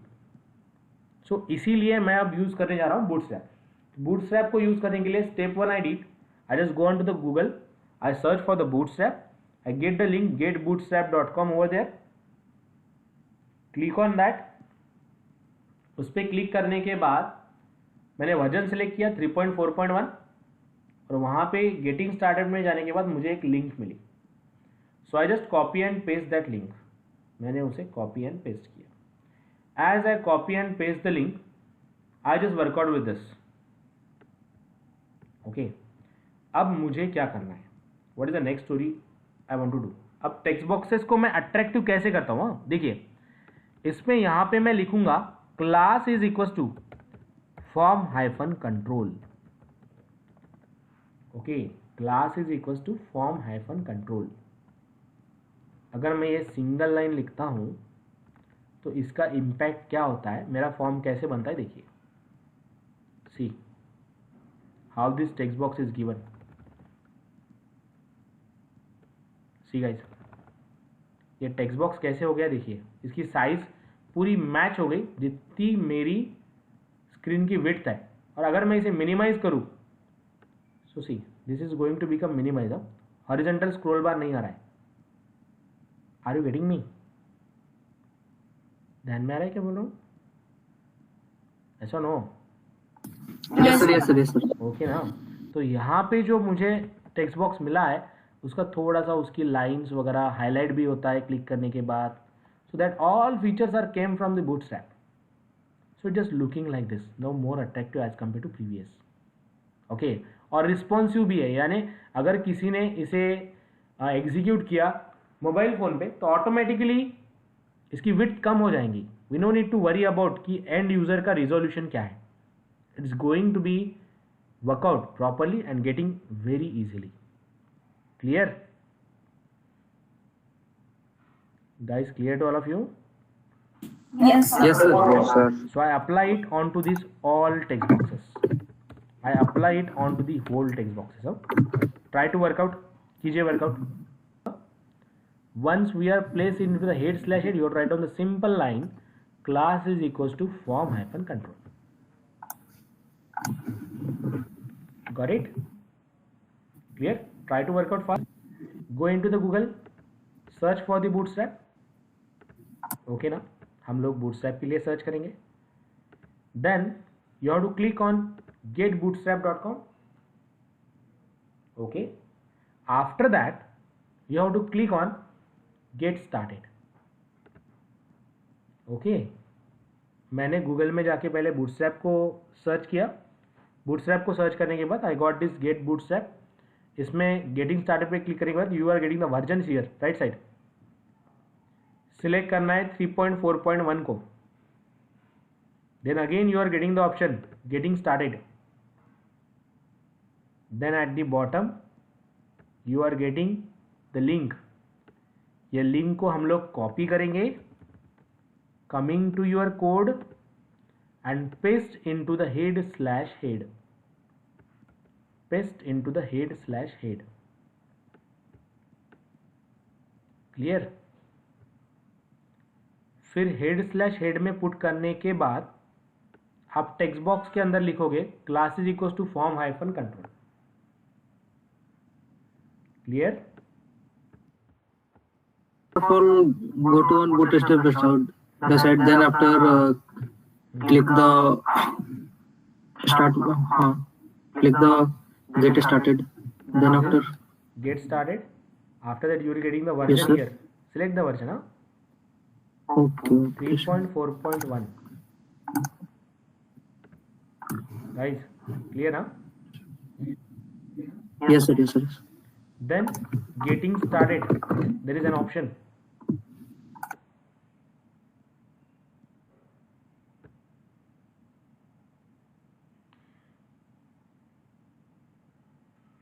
सो इसीलिए मैं अब यूज करने जा रहा हूँ बूटस्ट्रैप. बूटस्ट्रैप को यूज करने के लिए step 1 I did, I just go on to the Google, I search for the Bootstrap, I get the link getbootstrap.com over there, click on that. उस पर क्लिक करने के बाद मैंने वर्जन सेलेक्ट किया 3.4.1 और वहाँ पे गेटिंग स्टार्टेड में जाने के बाद मुझे एक लिंक मिली. So I just copy and paste that link. मैंने उसे कॉपी एंड पेस्ट किया. As I copy and paste the link, I just work out with this. Okay, अब मुझे क्या करना है, what is the next story I want to do. अब text boxes को मैं अट्रैक्टिव कैसे करता हूँ. देखिए, इसमें यहाँ पे मैं लिखूंगा class is equal to form hyphen control. Okay, class is equal to form hyphen control. अगर मैं ये सिंगल लाइन लिखता हूं तो इसका इम्पैक्ट क्या होता है, मेरा फॉर्म कैसे बनता है. देखिए, see how this text box is given. See guys, ये टेक्स्ट बॉक्स कैसे हो गया. देखिए, इसकी साइज पूरी मैच हो गई जितनी मेरी स्क्रीन की विड्थ है. और अगर मैं इसे मिनिमाइज करूं, so see this is going to become minimize. Horizontal scroll bar नहीं आ रहा है. Are you getting me? ध्यान में आ रहा है क्या बोल रहा हूँ? ऐसा no? Yes sir, yes sir, yes sir. Okay ना. तो यहाँ पे जो मुझे टेक्स्ट बॉक्स मिला है उसका थोड़ा सा उसकी लाइंस वगैरह हाईलाइट भी होता है क्लिक करने के बाद. So that all features are came from the Bootstrap. So just looking like this, no more attractive as compare to previous. Okay, और रिस्पॉन्सिव भी है, यानी अगर किसी ने इसे एग्जीक्यूट किया मोबाइल फ़ोन पे तो ऑटोमेटिकली इसकी विड्थ कम हो जाएंगी. We no need to worry about कि एंड यूज़र का रिजोल्यूशन क्या है. It is going to be workout properly and getting very easily. Clear guys? Clear to all of you? Yes, sir. Yes sir. Yes, sir. So I apply it onto these all text boxes. I apply it onto the whole text boxes. So try to work out. कीजिए workout. Once we are placed into the head slash head, you write down the simple line class is equals to form hyphen control. Got it? Clear? Try to work out fast. Go into the Google, search for the bootstrap. Okay ना, हम लोग bootstrap के लिए search करेंगे. Then you have to click on getbootstrap.com. Okay. After that, you have to click on get started. Okay. मैंने Google में जाके पहले bootstrap को सर्च किया. bootstrap को सर्च करने के बाद I got this get bootstrap. इसमें गेटिंग स्टार्टेड पे क्लिक करने के बाद you are getting the version here right side. Select करना है 3.4.1 को. Then again you are getting the option getting started. Then at the bottom you are getting the link. ये link को हम लोग कॉपी करेंगे, coming to your code and paste into the head slash head. paste into the head slash head. Clear? फिर head slash head में put करने के बाद आप टेक्स्ट बॉक्स के अंदर लिखोगे class is equal to form hyphen control. Clear? Go to on bootstrap the site, then after click the start. Click the get started. Then after get started. After that you will getting the version. Yes, here. Select the version. Okay. 3.4.1. Guys, clear now? Yes sir. Yes sir. Then getting started. There is an option.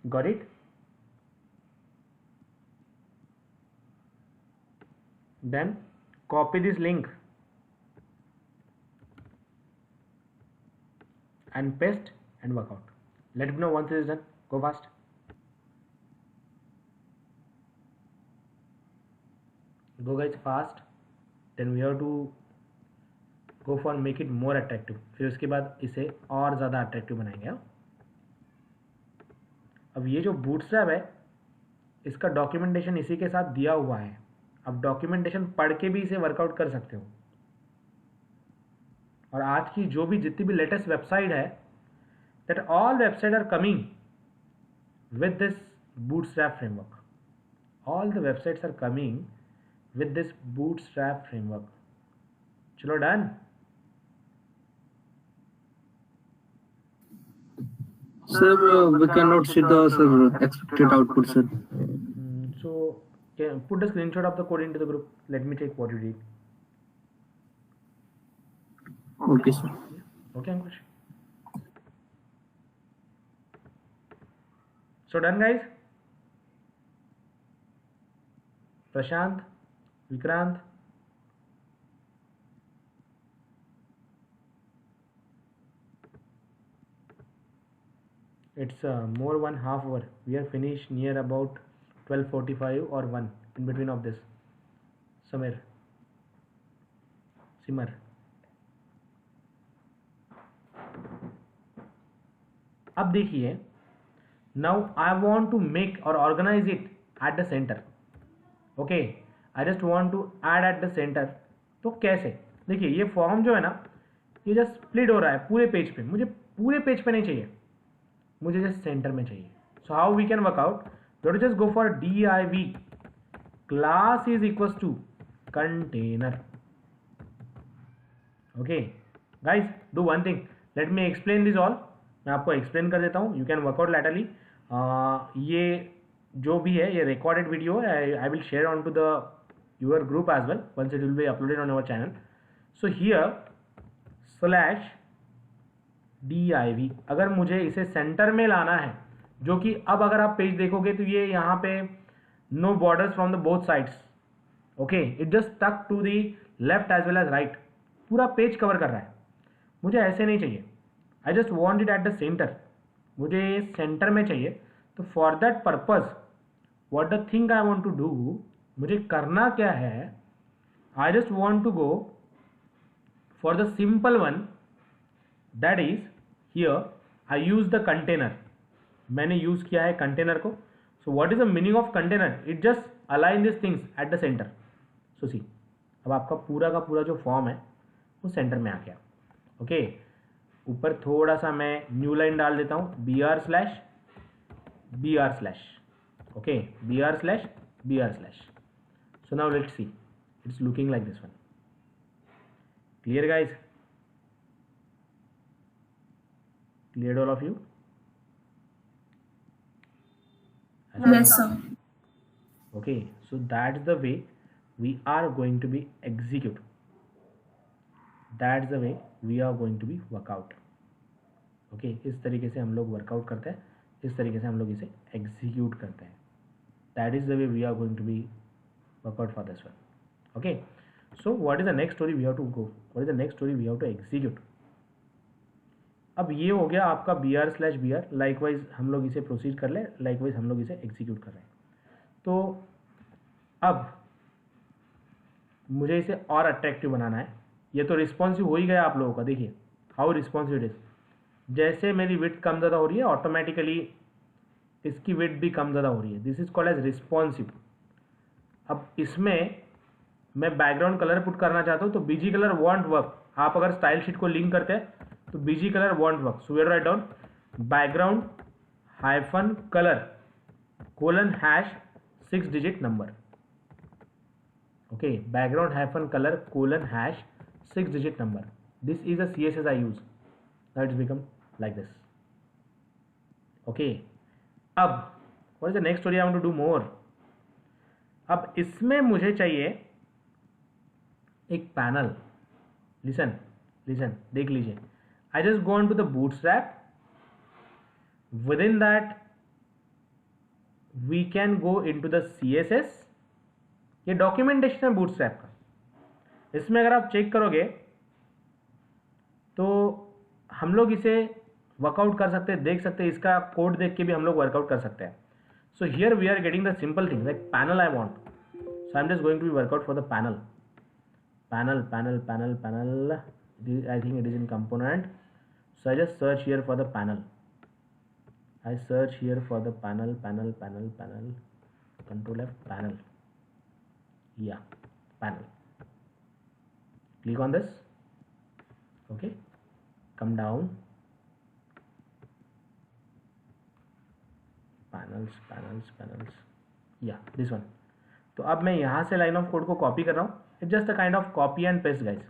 Got it? Then copy this link and paste and work out. Let me know once it is done. Go fast. Go guys fast. Then we have to go for make it more attractive, फिर उसके बाद इसे और ज़्यादा attractive बनाएंगे। अब ये जो बूटस्ट्रैप है इसका डॉक्यूमेंटेशन इसी के साथ दिया हुआ है, अब डॉक्यूमेंटेशन पढ़ के भी इसे वर्कआउट कर सकते हो। और आज की जो भी जितनी भी लेटेस्ट वेबसाइट है, that all website are coming with this Bootstrap framework, all the websites are coming with this Bootstrap framework. चलो done. Sir, we cannot see the expected output, sir. So put the screenshot of the code into the group. Let me check what you did. Okay, sir. Okay, Ankush. So done, guys. Prashant, Vikrant. It's more 1/2 hour. We are finished near about 12:45 or 1 in between of this. Simmer. अब देखिए, now I want to make और organize it at the center. Okay, I just want to add at the center. तो कैसे? देखिए ये form जो है ना, ये जस्ट स्प्लिट हो रहा है पूरे पेज पे। मुझे पूरे पेज पे नहीं चाहिए, मुझे जस्ट सेंटर में चाहिए। So how we can work out? Don't just go for div class is equals to container. Okay guys, do one thing, let me explain this all. मैं आपको एक्सप्लेन कर देता हूँ, यू कैन वर्कआउट लैटरली। ये जो भी है ये रिकॉर्डेड वीडियो है, I will share on to the your group as well once it will be uploaded on our channel. So here /div, अगर मुझे इसे सेंटर में लाना है, जो कि अब अगर आप पेज देखोगे तो ये यहाँ पे no borders from the both sides. Okay, it just tuck to the left as well as right, पूरा पेज कवर कर रहा है। मुझे ऐसे नहीं चाहिए, I just want it at the center, मुझे सेंटर में चाहिए। तो for that purpose what the thing I want to do, मुझे करना क्या है, I just want to go for the simple one, that is here I use the container. मैंने use किया है कंटेनर को। So what is the meaning of container? It just align this things at the center. So see, अब आपका पूरा का पूरा जो फॉर्म है वो सेंटर में आ गया। ओके, ऊपर थोड़ा सा मैं न्यू लाइन डाल देता हूँ, br/br/, okay, br/br/। So now let's see, it's looking like this one. Clear guys? Cleared all of you? Yes, sir. Okay, so that's the way we are going to be execute. That's the way we are going to be workout. Okay, इस तरीके से हम लोग workout करते हैं, इस तरीके से हम लोग इसे एग्जीक्यूट करते हैं। That is the way we are going to be workout for this one. Okay, so what is the next story we have to go? What is the next story we have to execute? अब ये हो गया आपका br/br। Likewise हम लोग इसे proceed कर ले, लाइकवाइज हम लोग इसे एग्जीक्यूट कर रहे हैं। तो अब मुझे इसे और अट्रैक्टिव बनाना है। ये तो रिस्पॉन्सिव हो ही गया आप लोगों का, देखिए हाउ रिस्पॉन्सिव इट इज। जैसे मेरी विड्थ कम ज़्यादा हो रही है, ऑटोमेटिकली इसकी विड्थ भी कम ज़्यादा हो रही है। This is called as responsive. अब इसमें मैं बैकग्राउंड कलर पुट करना चाहता हूँ, तो बीजी कलर वॉन्ट वर्क। आप अगर स्टाइल शीट को लिंक करते हैं तो BG colour won't work. So we write down background -color #6 digit number। okay, background -color #6 digit number। this is a CSS I use, now it's become like this। okay, अब what is the next story I want to do more? अब इसमें मुझे चाहिए एक panel. Listen देख लीजिए, I just go on to the bootstrap, within that we can go into the CSS। ये documentation है बूटस्ट्रैप का। इसमें अगर आप चेक करोगे तो हम लोग इसे वर्कआउट कर सकते हैं, देख सकते हैं, इसका कोड देख के भी हम लोग वर्कआउट कर सकते हैं। So here we are getting the simple thing like panel I want, so I am just going to be workout for the panel. panel. I think it is in component. So I just search here for the panel. I search here for the panel. Control F, panel. Yeah, panel. Click on this. Okay, come down. Panels. Yeah, this one. तो अब मैं यहाँ से line of code को copy कर रहा हूँ. It's just a kind of copy and paste guys.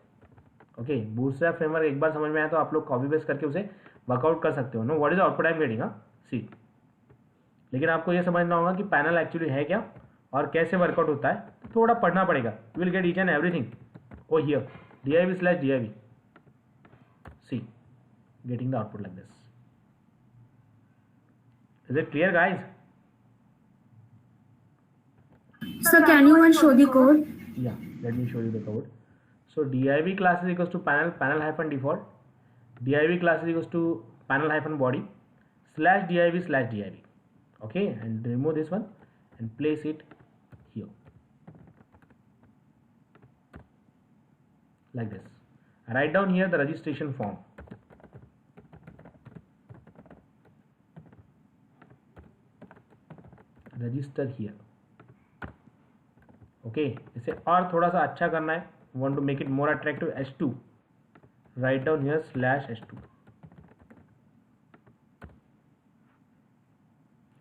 Okay, bootstrap framework एक बार समझ में आया तो आप लोग कॉपी पेस्ट करके उसे वर्कआउट कर सकते हो. No, what is output I am getting. See, लेकिन आपको ये समझना होगा कि पैनल एक्चुअली है क्या और कैसे वर्कआउट होता है. थोड़ा पढ़ना पड़ेगा. You will get each and everything. Oh here div/div. See, getting the output like this. Is it clear, guys? Sir, can you show the code? Yeah, let me show you the code. So div class is equals to panel-default. Div class is equals to panel-body /div/div. Okay, and remove this one and place it here like this. Write down here the registration form. Register here. Okay, इसे और थोड़ा सा अच्छा करना है. Want to make it more attractive. H2. Write down here /H2.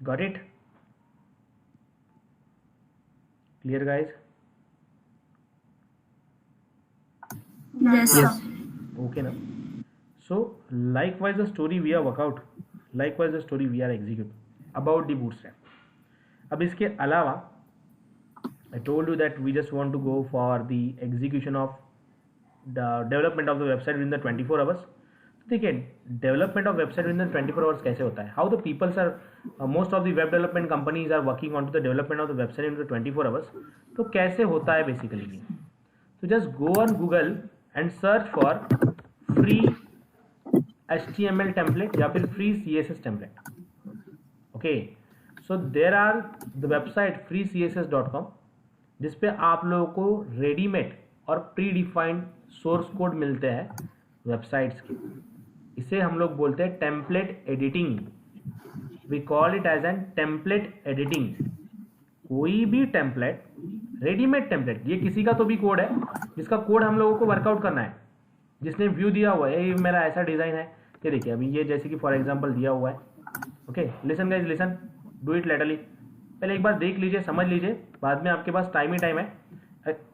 Got it? Clear, guys? Yes, sir. Okay now. So likewise the story we are work out. Likewise the story we are execute about the bootstrap. अब इसके अलावा I told you that we just want to go for the execution of the development of the website within the 24 hours. देखिए, development of website within the 24 hours कैसे होता है. How the people are most of the web development companies are working on to the development of the website in the 24 hours. तो कैसे होता है basically. So just go on Google and search for free HTML template या फिर free CSS template. Okay, so there are the website freecss.com जिसपे आप लोगों को रेडीमेड और प्री डिफाइंड सोर्स कोड मिलते हैं वेबसाइट्स के. इसे हम लोग बोलते हैं template editing. We call it as an template editing. कोई भी टेम्पलेट, रेडीमेड टेम्पलेट, ये किसी का तो भी कोड है जिसका कोड हम लोगों को वर्कआउट करना है. जिसने व्यू दिया हुआ है, ये मेरा ऐसा डिज़ाइन है, ये देखिए अभी ये जैसे कि फॉर एग्जांपल दिया हुआ है. Okay, listen guys, listen, do it literally. पहले एक बार देख लीजिए, समझ लीजिए, बाद में आपके पास टाइम ही टाइम है.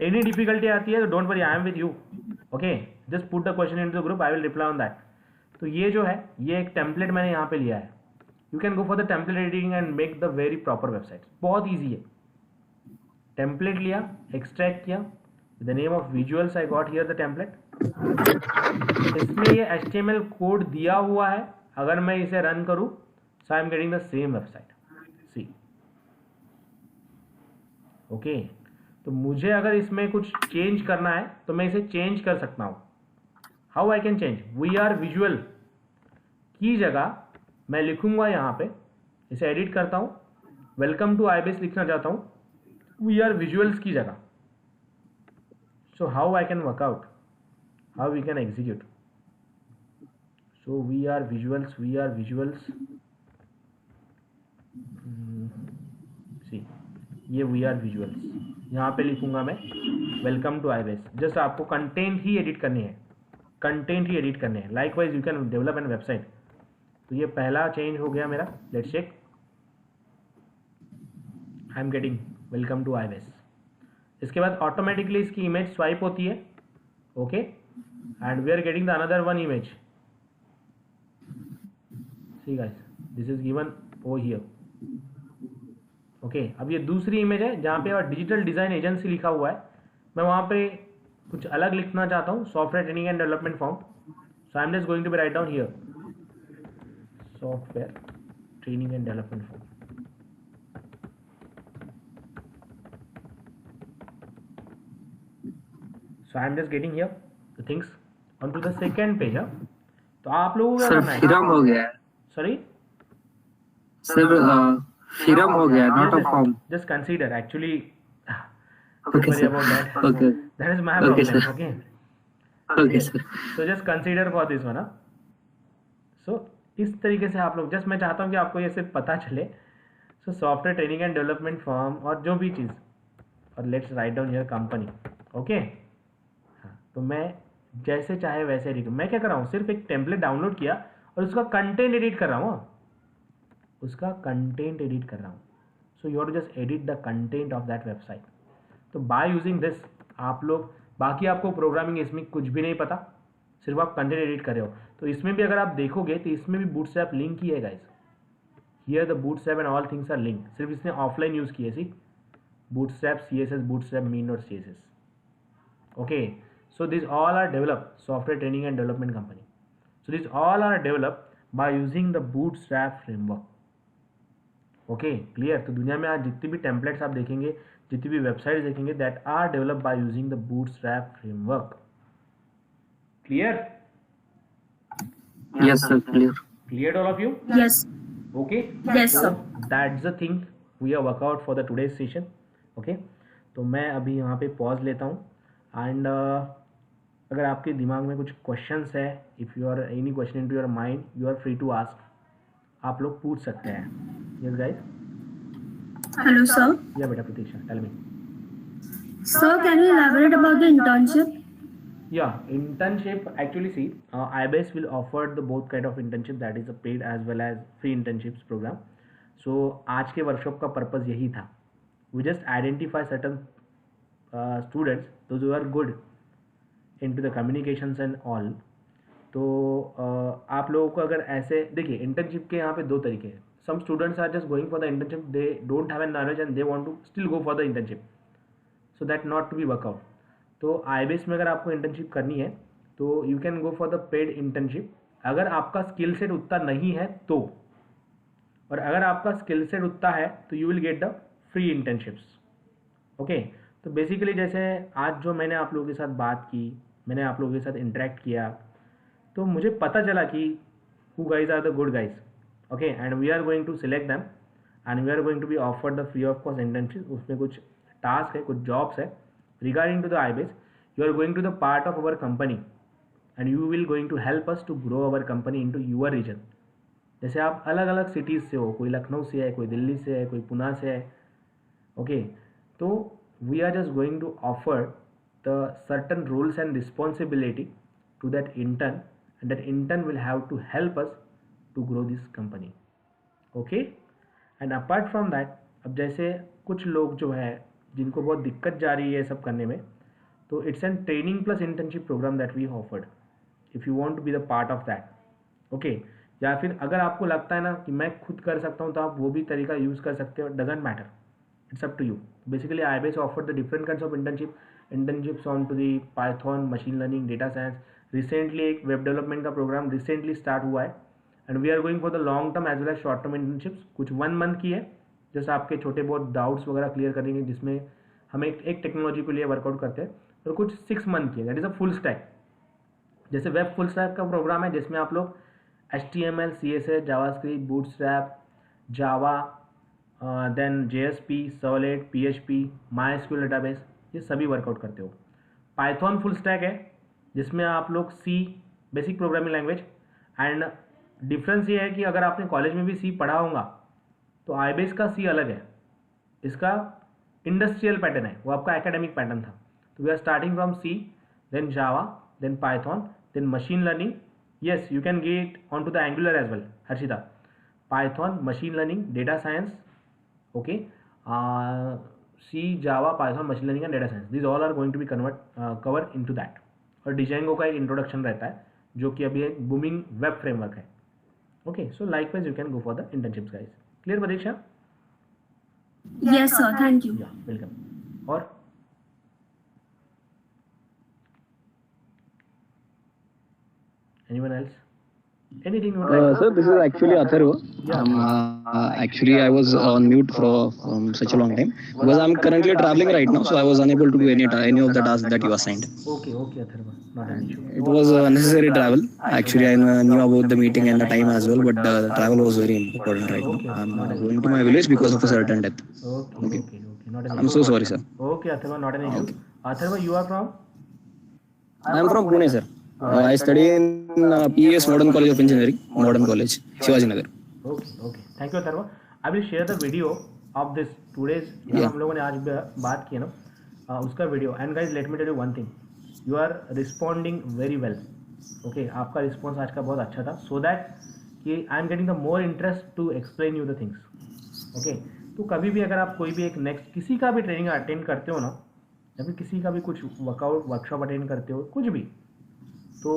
एनी डिफिकल्टी आती है तो don't worry, I am with you. Okay, just put the question into the group, I will reply on that. तो ये जो है, ये एक टेम्पलेट मैंने यहाँ पे लिया है. You can go for the template editing and make the very proper website. बहुत ईजी है. टेम्पलेट लिया, एक्सट्रैक्ट किया, the name of visuals I got here the template. इसमें ये HTML कोड दिया हुआ है. अगर मैं इसे रन करूं so I am getting the same website. See, okay, तो मुझे अगर इसमें कुछ चेंज करना है तो मैं इसे चेंज कर सकता हूं. How I can change? We are visual की जगह मैं लिखूंगा यहाँ पे, इसे एडिट करता हूं, वेलकम टू आईबेस लिखना चाहता हूं, वी आर विजुअल्स की जगह. सो how I can work out, how we can execute. So we are visuals. See, ये we are visuals. यहाँ पे लिखूंगा मैं वेलकम टू आईबेस. जस्ट आपको कंटेंट ही एडिट करनी है, likewise you can develop an website. तो ये पहला चेंज हो गया मेरा. Let's check. I am getting welcome to iBase. इसके बाद ऑटोमेटिकली इसकी इमेज स्वाइप होती है. Okay, and we are getting the another one image. See guys, this is given over here. Okay, अब ये दूसरी इमेज है जहाँ पे डिजिटल डिज़ाइन एजेंसी लिखा हुआ है. मैं वहाँ पे कुछ अलग लिखना चाहता हूँ, software training and development form. So I am just going to be write down here software training and development form. So I am just getting here the things onto the second page. तो आप लोगों को sir फिरम हो गया. Sorry? Sir फिरम हो गया, not a form. Just consider actually. Okay, Sorry about that. Okay. That is my Okay, problem. sir. Okay. Okay, sir. So just consider for this one. So इस तरीके से आप लोग, जस्ट मैं चाहता हूँ कि आपको ये सिर्फ पता चले. So software training and development firm और जो भी चीज़, और let's write down your company. Okay. हाँ, तो मैं जैसे चाहे वैसे एडिट. मैं क्या कर रहा हूँ, सिर्फ एक टेम्पलेट डाउनलोड किया और उसका कंटेंट एडिट कर रहा हूँ. उसका कंटेंट एडिट कर रहा हूँ. So you have to just edit the content of that website. तो बाय यूजिंग दिस आप लोग, बाकी आपको प्रोग्रामिंग इसमें कुछ भी नहीं पता, सिर्फ आप कंटेंट एडिट कर रहे हो. तो इसमें भी अगर आप देखोगे तो इसमें भी बूटस्ट्रैप लिंक ही है guys. Here the Bootstrap and all things are link. सिर्फ इसने ऑफलाइन यूज़ किए. See Bootstrap, CSS, Bootstrap mean और CSS. Okay. So these all are developed software training and development company. So these all are developed by using the Bootstrap framework. Okay, clear? तो दुनिया में आज जितनी भी templates आप देखेंगे, जितनी भी वेबसाइट्स देखेंगे, that are developed by using the Bootstrap framework. Clear? Yes, sir. Clear. Cleared all of you? Yes. Okay. Yes, So sir. that's the thing we have worked out for the today's session. Okay. तो मैं अभी यहाँ पे pause लेता हूँ. And अगर आपके दिमाग में कुछ क्वेश्चंस है, if you are any question in to your mind, you are free to ask. आप लोग पूछ सकते हैं. Yes guys. Hello, sir. या बेटा Pratiksha, tell me. Sir, can you elaborate about the internship? Yeah, internship actually, see, IBS will offer the both kind of internship, that is a paid as well as free internships program. So आज के workshop का purpose यही था. We just identify certain students, those who are good into the communications and all. तो आप लोगों को अगर ऐसे देखिए, इंटर्नशिप के यहाँ पे दो तरीके हैं. Some students are just going for the internship, they don't have a knowledge and they want to still go for the internship, so that not to be work out. तो IBS में अगर आपको इंटर्नशिप करनी है तो you can go for the paid internship. अगर आपका skill set उतना नहीं है तो, और अगर आपका स्किल सेट उतना है तो you will get the free internships. Okay. तो बेसिकली जैसे आज जो मैंने आप लोगों के साथ बात की, मैंने आप लोगों के साथ इंटरेक्ट किया, तो मुझे पता चला कि who guys are the good guys. Okay. And we are going to select them and we are going to be offer the free of cost internship. उसमें कुछ टास्क है, कुछ जॉब्स है regarding to the IBS. You are going to the part of our company and you will going to help us to grow our company into your region. जैसे आप अलग अलग cities से हो, कोई लखनऊ से है, कोई दिल्ली से है, कोई पुणे से है. ओके. तो we are just going to offer the certain roles and responsibility to that intern, and that intern will have to help us to grow this company. Okay. And apart from that, अब जैसे कुछ लोग जो है जिनको बहुत दिक्कत जा रही है सब करने में, तो it's an training plus internship programme that we offered, if you want to be the part of that. Okay. या फिर अगर आपको लगता है ना कि मैं खुद कर सकता हूँ, तो आप वो भी तरीका यूज़ कर सकते हो. Doesn't matter, it's up to you. Basically IBS offered the different kinds of internships on to the Python, machine learning, data science. Recently एक वेब डेवलपमेंट का प्रोग्राम रिसेंटली स्टार्ट हुआ है and we are going for the long term as well as short term internships. कुछ 1 month की है, जैसे आपके छोटे बहुत डाउट्स वगैरह क्लियर करेंगे, जिसमें हम एक टेक्नोलॉजी के लिए वर्कआउट करते हैं. और कुछ 6 मंथ की है, that is a full stack. जैसे वेब फुल स्टैक का प्रोग्राम है, जिसमें आप लोग HTML, CSS, JavaScript, Bootstrap, Java, then JSP, servlet, PHP, MySQL database, ये सभी वर्कआउट करते हो. पाइथन फुल स्टैक है, जिसमें आप लोग C, basic programming language. And difference ये है कि अगर आपने कॉलेज में भी C पढ़ा होगा तो IBS का C अलग है, इसका इंडस्ट्रियल पैटर्न है, वो आपका एकेडमिक पैटर्न था. तो we are starting from C, then Java, then Python, then machine learning. Yes, you can get on to the Angular as well, Harshita. Python, machine learning, data science. Okay. C, Java, Python, machine learning and data science, this all are going to be cover in to that. और डिजाइंगो का एक introduction रहता है, जो कि अभी एक बूमिंग वेब फ्रेमवर्क है. Okay. So likewise you can go for the internships guys. Clear Pratiksha? Yes, sir. Thank you. Yeah, welcome. और anyone else? Anything you would like? Sir, this is actually Atharva. Actually, I was on mute for such a long time because I'm currently traveling right now, so I was unable to do any of the tasks that you assigned. Okay, Atharva, not an issue. It was unnecessary travel. Actually, I knew about the meeting and the time as well, but the travel was very important right now. I'm going to my village because of a certain death. Okay, not an issue. I'm so sorry, sir. Okay, Atharva, not an issue. Atharva, you are from? I am from Pune, sir. I study in PES Modern College of Engineering, Modern College, Shivaji Nagar. Okay. Thank you, Atharva. I will share the video of this today's जो हम लोगों ने आज बात की ना उसका video. And guys let me tell you one thing, you are responding very well. Okay, आपका रिस्पॉन्स आज का बहुत अच्छा था. सो दैट कि I am getting the more interest to explain you the things. Okay, तो कभी भी अगर आप कोई भी एक नेक्स्ट किसी का भी ट्रेनिंग अटेंड करते हो ना, या फिर किसी का भी कुछ वर्कशॉप अटेंड करते हो, कुछ भी, तो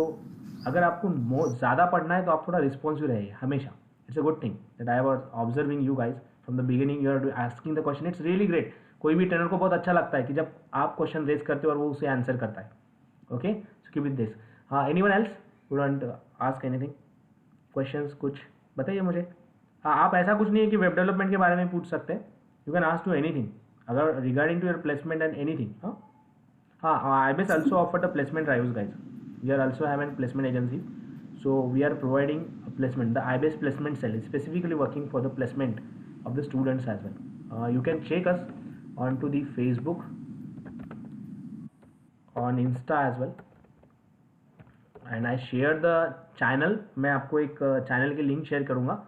अगर आपको ज़्यादा पढ़ना है तो आप थोड़ा रिस्पॉन्सिव रहिए हमेशा. It's a good thing that I was observing you guys from the beginning. You are asking the question, it's really great. कोई भी ट्रेनर को बहुत अच्छा लगता है कि जब आप क्वेश्चन रेज करते हो और वो उसे आंसर करता है. Okay, so keep with this. हाँ, anyone else would want ask anything, questions कुछ बताइए मुझे. हाँ, आप ऐसा कुछ नहीं है कि वेब डेवलपमेंट के बारे में पूछ सकते हैं. You can ask to anything अगर regarding to your placement and anything. हाँ, IBS also offer the placement drives, guys. We are also having placement agency, so we are providing a placement. The IBS placement cell is specifically working for the placement of the students as well. You can check us onto the Facebook, on Insta as well, and I share the channel. मैं आपको एक channel की link share करूँगा,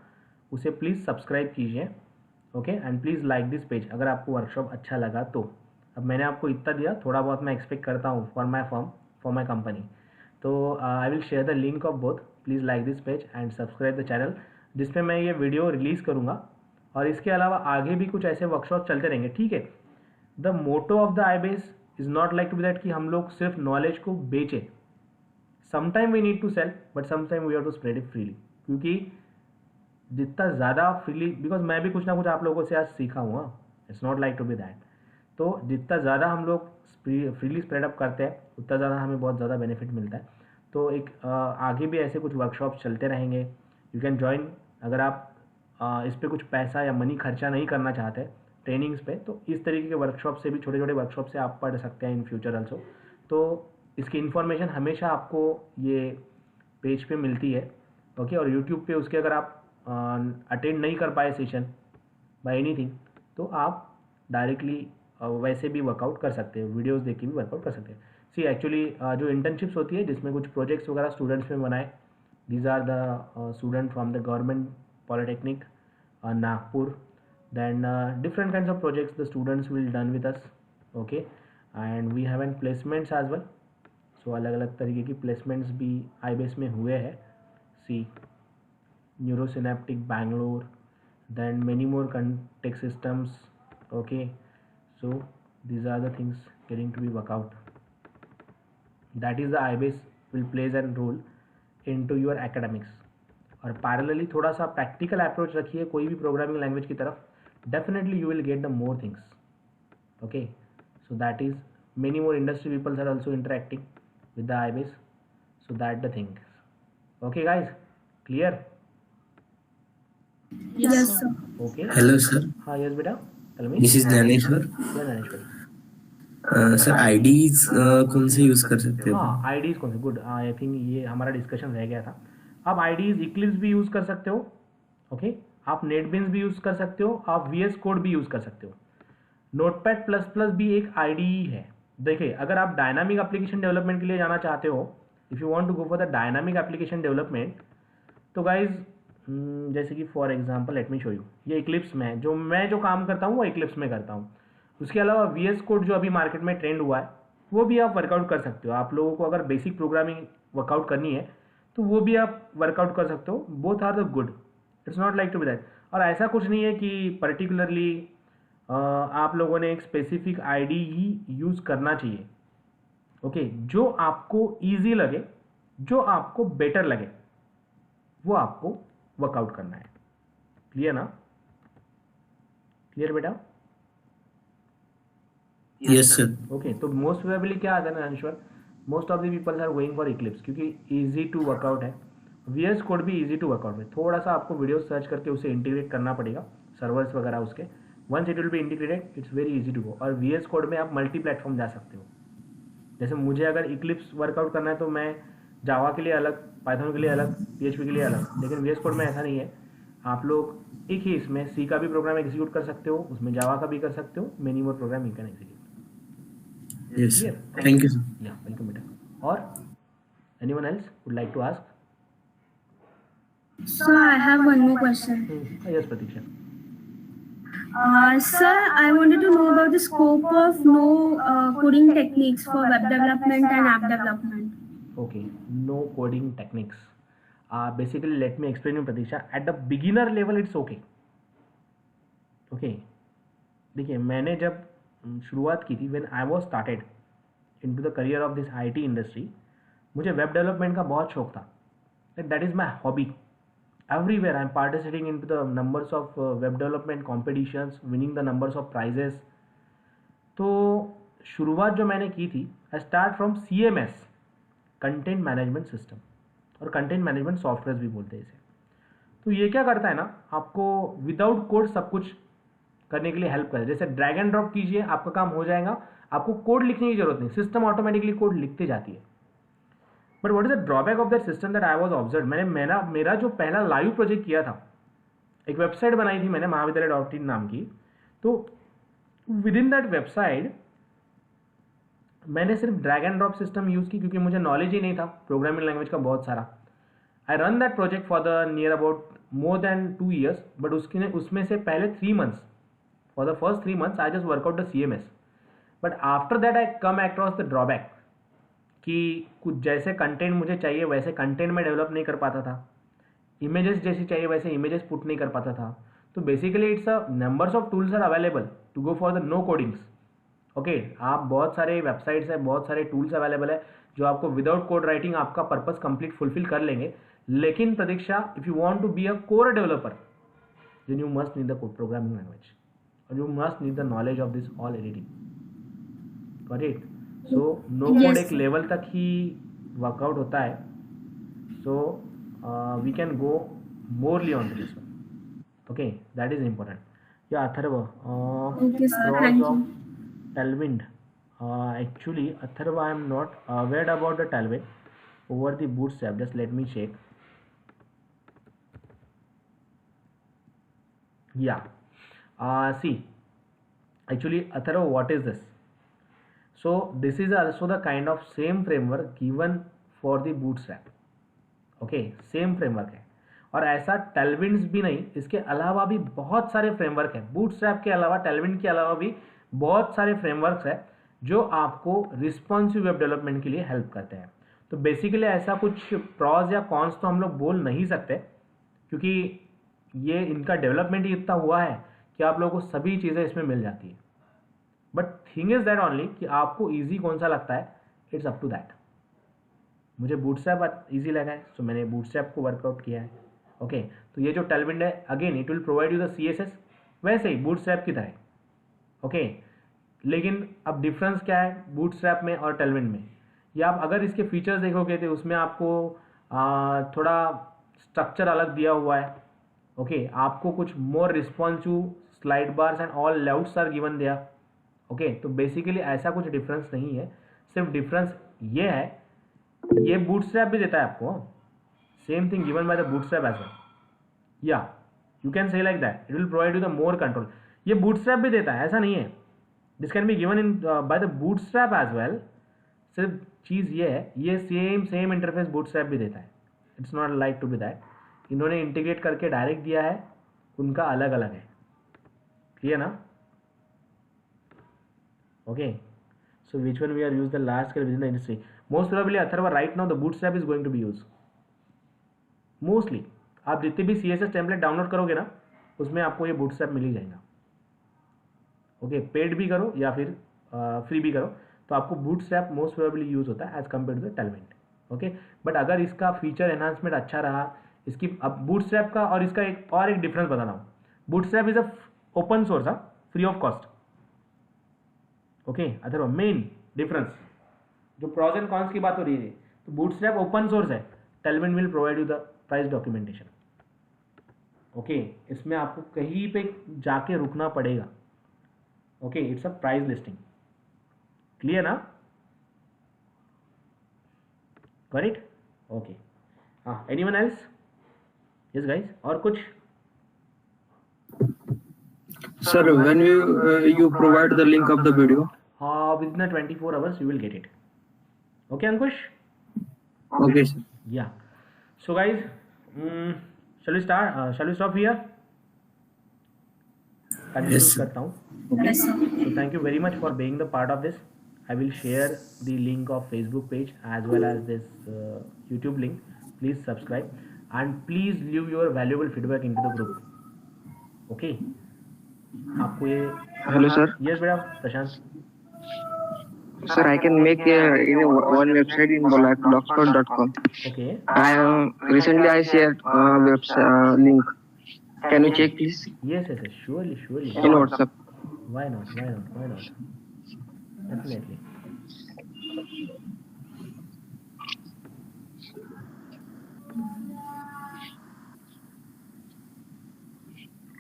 उसे please subscribe कीजिए. Okay, and please like this page अगर आपको workshop अच्छा लगा तो. अब मैंने आपको इतना दिया, थोड़ा बहुत मैं एक्सपेक्ट करता हूँ for my firm, for my company. तो I will share the link of both. Please like this page and subscribe the channel, जिसपे मैं ये वीडियो रिलीज़ करूँगा. और इसके अलावा आगे भी कुछ ऐसे वर्कशॉप चलते रहेंगे. ठीक है, the motto of the IBS is not like to be that कि हम लोग सिर्फ नॉलेज को बेचें. Sometime we need to sell, but sometime we have to spread it freely. क्योंकि जितना ज़्यादा फ्रीली, बिकॉज मैं भी कुछ ना कुछ आप लोगों से आज सीखा हूँ. It's not like to be that. तो जितना ज़्यादा हम लोग फ्रीली स्प्रेड अप करते हैं, उतना ज़्यादा हमें बहुत ज़्यादा बेनिफिट मिलता है. तो एक आगे भी ऐसे कुछ वर्कशॉप चलते रहेंगे. यू कैन ज्वाइन अगर आप इस पर कुछ पैसा या मनी खर्चा नहीं करना चाहते ट्रेनिंग्स पे, तो इस तरीके के वर्कशॉप से भी, छोटे छोटे वर्कशॉप से आप पढ़ सकते हैं इन फ्यूचर ऑल्सो. तो इसकी इन्फॉर्मेशन हमेशा आपको ये पेज पे मिलती है. ओके, और यूट्यूब पे उसके अगर आप अटेंड नहीं कर पाए सेशन बाय एनीथिंग, तो आप डायरेक्टली वैसे भी वर्कआउट कर सकते हैं, वीडियोस देख के भी वर्कआउट कर सकते हैं. सी एक्चुअली जो इंटर्नशिप्स होती है जिसमें कुछ प्रोजेक्ट्स वगैरह स्टूडेंट्स में बनाए, these are the student from the government polytechnic Nagpur. Then different kinds of projects the students will done with us. Okay, and we have an placements as well. So अलग अलग तरीके की प्लेसमेंट्स भी IBS में हुए हैं. See neurosynaptic Bangalore, then many more contact systems. Okay, so these are the things getting to be work out. That is the IBS will plays a role into your academics. और parallelly थोड़ा सा practical approach रखिए कोई भी programming language की तरफ, definitely you will get the more things. Okay, so that is many more industry people are also interacting with the IBS, so that the thing. Okay guys, clear? Yes sir. Okay. Hello sir. हाँ, yes बेटा, tell me. This is Dhaneshwar. Yeah, Dhaneshwar. Sir IDs कौन से use कर सकते हैं? हाँ, IDs कौन से? गुड, आई थिंक ये हमारा डिस्कशन रह गया था. आप IDs Eclipse भी यूज़ कर सकते हो. ओके, आप NetBeans भी यूज़ कर सकते हो, आप VS Code भी यूज़ कर सकते हो. Notepad++ भी एक IDE है. देखिए, अगर आप डायनामिक एप्लीकेशन डेवलपमेंट के लिए जाना चाहते हो, if you want to go for the dynamic application development, तो गाइज जैसे कि for example let me show you, ये Eclipse में है. मैं जो काम करता हूँ वो Eclipse में करता हूँ. उसके अलावा VS Code जो अभी मार्केट में ट्रेंड हुआ है, वो भी आप वर्कआउट कर सकते हो. आप लोगों को अगर बेसिक प्रोग्रामिंग वर्कआउट करनी है तो वो भी आप वर्कआउट कर सकते हो. Both are the good, it's not like to be that. और ऐसा कुछ नहीं है कि पर्टिकुलरली आप लोगों ने एक स्पेसिफिक ID ही यूज़ करना चाहिए. ओके, जो आपको ईजी लगे, जो आपको बेटर लगे, वो आपको वर्कआउट करना है. क्लियर ना? क्लियर बेटा? Yes sir. ओके, तो मोस्ट प्रोबेबली क्या आता है ना Anshwar, most of the peoples are going for Eclipse क्योंकि इजी टू वर्कआउट है. VS Code भी इजी टू वर्कआउट है. थोड़ा सा आपको वीडियो सर्च करके उसे इंटीग्रेट करना पड़ेगा, सर्वर्स वगैरह उसके. Once it will be integrated, it's very easy to go. और VS Code में आप मल्टी प्लेटफॉर्म जा सकते हो. जैसे मुझे अगर Eclipse वर्कआउट करना है तो मैं जावा के लिए अलग, पाइथन के लिए अलग, PHP के लिए अलग. लेकिन VS Code में ऐसा नहीं है. आप लोग एक ही इसमें C का भी प्रोग्राम एग्जीक्यूट कर सकते हो, उसमें जावा का भी कर सकते हो. Many more program you can execute. Yes. Clear? Thank you, sir. Yeah, welcome beta. Or anyone else would like to ask? So I have one more question. Yes, Pratiksha. Sir, I wanted to know about the scope of coding techniques for web development and app development. Okay, no coding techniques. Basically, let me explain you, Pratiksha. At the beginner level, it's okay. Okay, देखिए मैंने जब शुरुआत की थी, when I was started into the career of this IT industry, मुझे web development का बहुत शौक था. That is my hobby. Everywhere I'm participating into the numbers of web development competitions, winning the numbers of prizes. तो शुरुआत जो मैंने की थी, I start from CMS, content management system, और कंटेंट मैनेजमेंट सॉफ्टवेयर भी बोलते हैं इसे. तो ये क्या करता है ना, आपको विदाउट कोड सब कुछ करने के लिए हेल्प करे. जैसे ड्रैग एंड ड्रॉप कीजिए, आपका काम हो जाएगा, आपको कोड लिखने की जरूरत नहीं, सिस्टम ऑटोमेटिकली कोड लिखते जाती है. But what is the drawback of that system that I was observe. मेरा जो पहला लाइव प्रोजेक्ट किया था, एक वेबसाइट बनाई थी मैंने महाविद्यालय.in नाम की. तो विद इन दैट वेबसाइट मैंने सिर्फ drag and drop system use की, क्योंकि मुझे नॉलेज ही नहीं था प्रोग्रामिंग लैंग्वेज का बहुत सारा. I run that project for the near about more than 2 years. But उसमें से पहले 3 months, for the first 3 months I just workout the CMS. But after that I come across the drawback कि कुछ जैसे content मुझे चाहिए वैसे content में डेवलप नहीं कर पाता था, इमेजेस जैसी चाहिए वैसे इमेजेस पुट नहीं कर पाता था. तो basically it's a numbers of tools are available to go for the no codings. Okay, आप बहुत सारे वेबसाइट्स है, बहुत सारे टूल्स अवेलेबल है जो आपको विदाउट कोड राइटिंग आपका पर्पस कंप्लीट फुलफिल कर लेंगे. लेकिन Pratiksha, if you want to be a core developer, then you must need the code programming language, और you must need the knowledge of this all editing. Got it? So no code एक level तक ही work out होता है. So we can go morally on to this one. Okay, that is important. या Atharva, Okay, sir. Thank you. Tailwind. Actually, Atharva, I am not aware about the Tailwind over the Bootstrap. Just let me check. Yeah. See, actually, Atharva, what is this? So this is also the kind of same framework given for the Bootstrap. Okay, same framework है. और ऐसा Tailwinds भी नहीं, इसके अलावा भी बहुत सारे फ्रेमवर्क हैं. बूटस्ट्रैप के अलावा, Tailwind के अलावा भी बहुत सारे फ्रेमवर्क्स हैं जो आपको रिस्पॉन्सिव वेब डेवलपमेंट के लिए हेल्प करते हैं. तो बेसिकली ऐसा कुछ प्रॉज या कॉन्स तो हम लोग बोल नहीं सकते, क्योंकि ये इनका डेवलपमेंट ही इतना हुआ है कि आप लोगों को सभी चीज़ें इसमें मिल जाती है. But thing is that only कि आपको ईजी कौन सा लगता है, इट्स अप टू दैट. मुझे बूटस्ट्रैप ईजी लगा है, सो मैंने बूटस्ट्रैप को वर्कआउट किया है. ओके, तो ये जो Tailwind है, again it will provide you the CSS वैसे ही बूटस्ट्रैप की तरह. ओके, लेकिन अब डिफरेंस क्या है बूटस्ट्रैप में और Tailwind में? या आप अगर इसके फीचर्स देखोगे तो उसमें आपको थोड़ा स्ट्रक्चर अलग दिया हुआ है. ओके, आपको कुछ more responsive slide bars and all layouts are given दिया. ओके, तो बेसिकली ऐसा कुछ डिफरेंस नहीं है. सिर्फ डिफरेंस ये है, ये बूटस्ट्रैप भी देता है आपको, same thing given by the bootstrap as well. या you can say like that, it will provide you the more control. ये बूटस्ट्रैप भी देता है, ऐसा नहीं है. This can be given in by the bootstrap as well. सिर्फ चीज़ ये है, ये सेम इंटरफेस बूटस्ट्रैप भी देता है. It's not like to be that. इन्होंने इंटीग्रेट करके डायरेक्ट दिया है, उनका अलग अलग है. क्लियर ना? Okay, so which one we are use the large scale within the industry? Most probably Atharva, right now the bootstrap is going to be used mostly. आप जितने भी CSS टेम्पलेट डाउनलोड करोगे ना, उसमें आपको ये bootstrap मिल ही जाएगा. ओके, पेड भी करो या फिर फ्री भी करो, तो आपको bootstrap मोस्ट प्रोबेबली यूज होता है as compare to the Tailwind. Okay, but अगर इसका फीचर एनहांसमेंट अच्छा रहा, इसकी अब bootstrap का और इसका एक डिफरेंस बता रहा हूँ. bootstrap is a open source, free of cost. Okay, Atharva, main difference जो प्रॉज एंड कॉन्स की बात हो रही है, तो बूटस्ट्रैप ओपन सोर्स है, Tailwind will provide you the price documentation. Okay, इसमें आपको कहीं पे जाके रुकना पड़ेगा. Okay, it's a price listing. Clear ना? Got it? ओके. हाँ, एनीवन एल्स? यस गाइस, और कुछ? Sir, when you provide the link of the video, within the 24 hours you will get it. Okay, Ankush? Okay, sir. Yeah. So guys, shall we stop here? Yes, sir. करता हूँ. Okay. So thank you very much for being the part of this. I will share the link of Facebook page as well as this YouTube link. Please subscribe and please leave your valuable feedback into the group. Okay. आपको ये Hello, sir. Yes, बेटा प्रशांत. Sir, I can make one website in blogspot.com. Okay. Recently I shared website link. Can you check, please? Yes, surely. In WhatsApp. Why not? Definitely.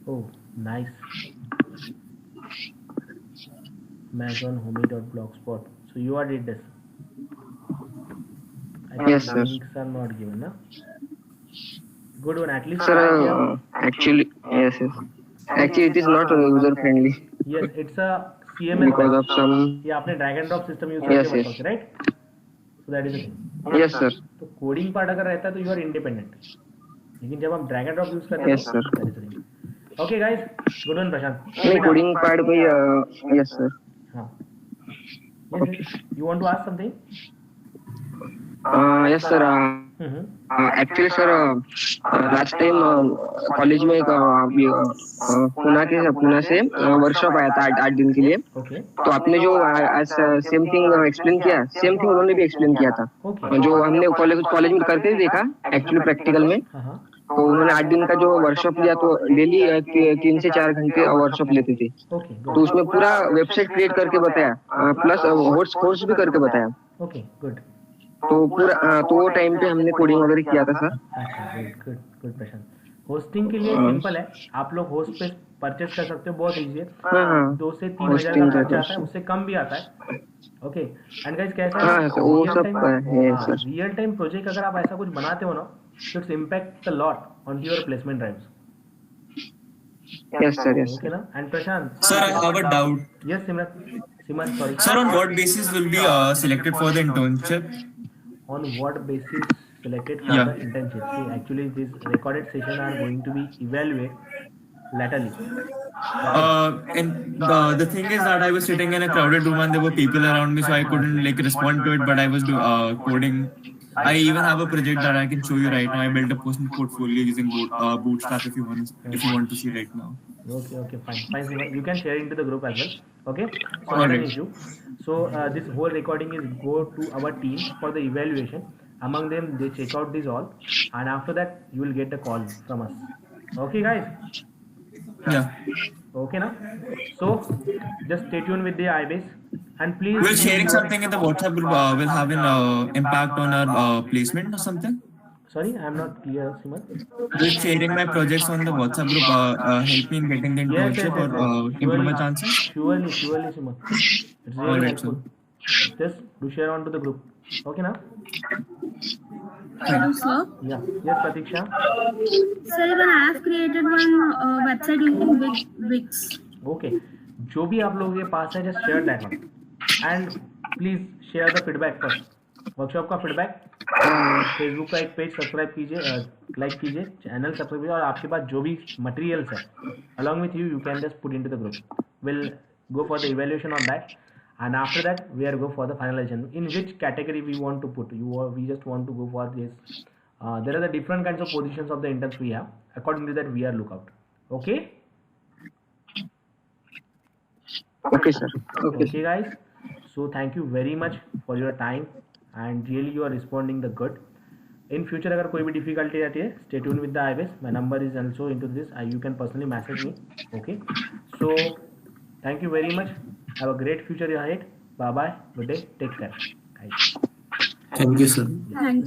Oh, nice. MazonHomey.blogspot. So you are did this. Yes, sir. Links are not given, na? Good one, at least. Sir, actually, yes. Actually, it is not user friendly. Yes, it's a CMS because of some. ये आपने drag and drop system use Yes, करके yes. बताओ, right? So that is the thing. Yes, sir. तो coding part अगर रहता है तो you are independent, लेकिन जब हम ड्रैग एंड ड्रॉप यूज करते हैं Yes, sir. that is the thing. Okay guys, good one प्रशांत. नहीं कोडिंग पार्ट पे yes sir. हाँ. Yes, you want to ask something? Yes sir. Actually sir, last time college में पुणे से workshop आया था 8 दिन के लिए. Okay. तो आपने जो सेम थिंग एक्सप्लेन किया, सेम थिंग उन्होंने भी एक्सप्लेन किया था. Okay. जो हमने कॉलेज में करके देखा एक्चुअली प्रैक्टिकल में. हाँ. तो उन्होंने 8 दिन का जो वर्कशॉप लिया तो डेली 3 से 4 घंटे वर्कशॉप लेते थे. Okay. तो उसमें पूरा वेबसाइट क्रिएट करके बताया, प्लस कोर्स भी करके बताया. Okay. Good. तो पूरा तो वो टाइम पे हमने कोडिंग वगैरह किया था सर. अच्छा, गुड प्रशांत. होस्टिंग के लिए सिंपल है, आप लोग होस्ट पे परचेस कर सकते हो, बहुत इजी है. 2 से 3 हजार का खर्चा आता है, उससे कम भी आता है. ओके. एंड गाइस कैसा है, वो सब है सर. रियल टाइम प्रोजेक्ट अगर आप ऐसा कुछ बनाते हो ना, so it's impact a lot on your placement drives. Yes sir, yes. Okay na? And Prashant. Sir, I have a doubt. Yes, Simran, sorry. Sir, on what basis will be selected for the internship? On what basis selected for the internship? See, actually this recorded session are going to be evaluated laterally. And the thing is that I was sitting in a crowded room and there were people around me, so I couldn't like respond to it. But I was coding. I even have a project that I can show you right now. I built a personal portfolio using Bootstrap if you want to see right now. Okay, fine, Simran. You can share it into the group as well. Okay. So not an issue. So this whole recording is go to our team for the evaluation. Among them, they check out this all, and after that, you will get a call from us. Okay, guys. Yeah. Okay, na? So just stay tuned with the iBase. And please. Will sharing something in the WhatsApp group will have an impact on our placement or something? Sorry, I am not clear, Simran. Will sharing my projects on the WhatsApp group help me in getting the internship or improve my chances? Surely, Simran. It's really helpful. Just do share onto the group. Okay, na? Hello, sir. Yeah. Yes, Pratiksha. Sir, even I have created one website using Wix. Okay. जो भी आप लोगों के पास है, just share that one. And please share the feedback first. Workshop का feedback, Facebook का एक page subscribe कीजिए, लाइक कीजिए, चैनल सब्सक्राइब कीजिए, और आपके पास जो भी मटेरियल्स है along with you can just put into the group. We'll go for the evaluation on that, and after that we are go for the finalization. In which category we want to put? We just want to go for this. There are the different kinds of positions of the interns we have. According to that we are look out. Okay. Okay sir. Okay guys. So thank you very much for your time and really you are responding the good. In future अगर कोई भी difficulty रहती है, stay tuned with the iBase. My number is also into this. You can personally message me. Okay. So thank you very much. Have a great future ahead. Bye bye. Good day. Take care, guys. Thank you, sir. Thank you.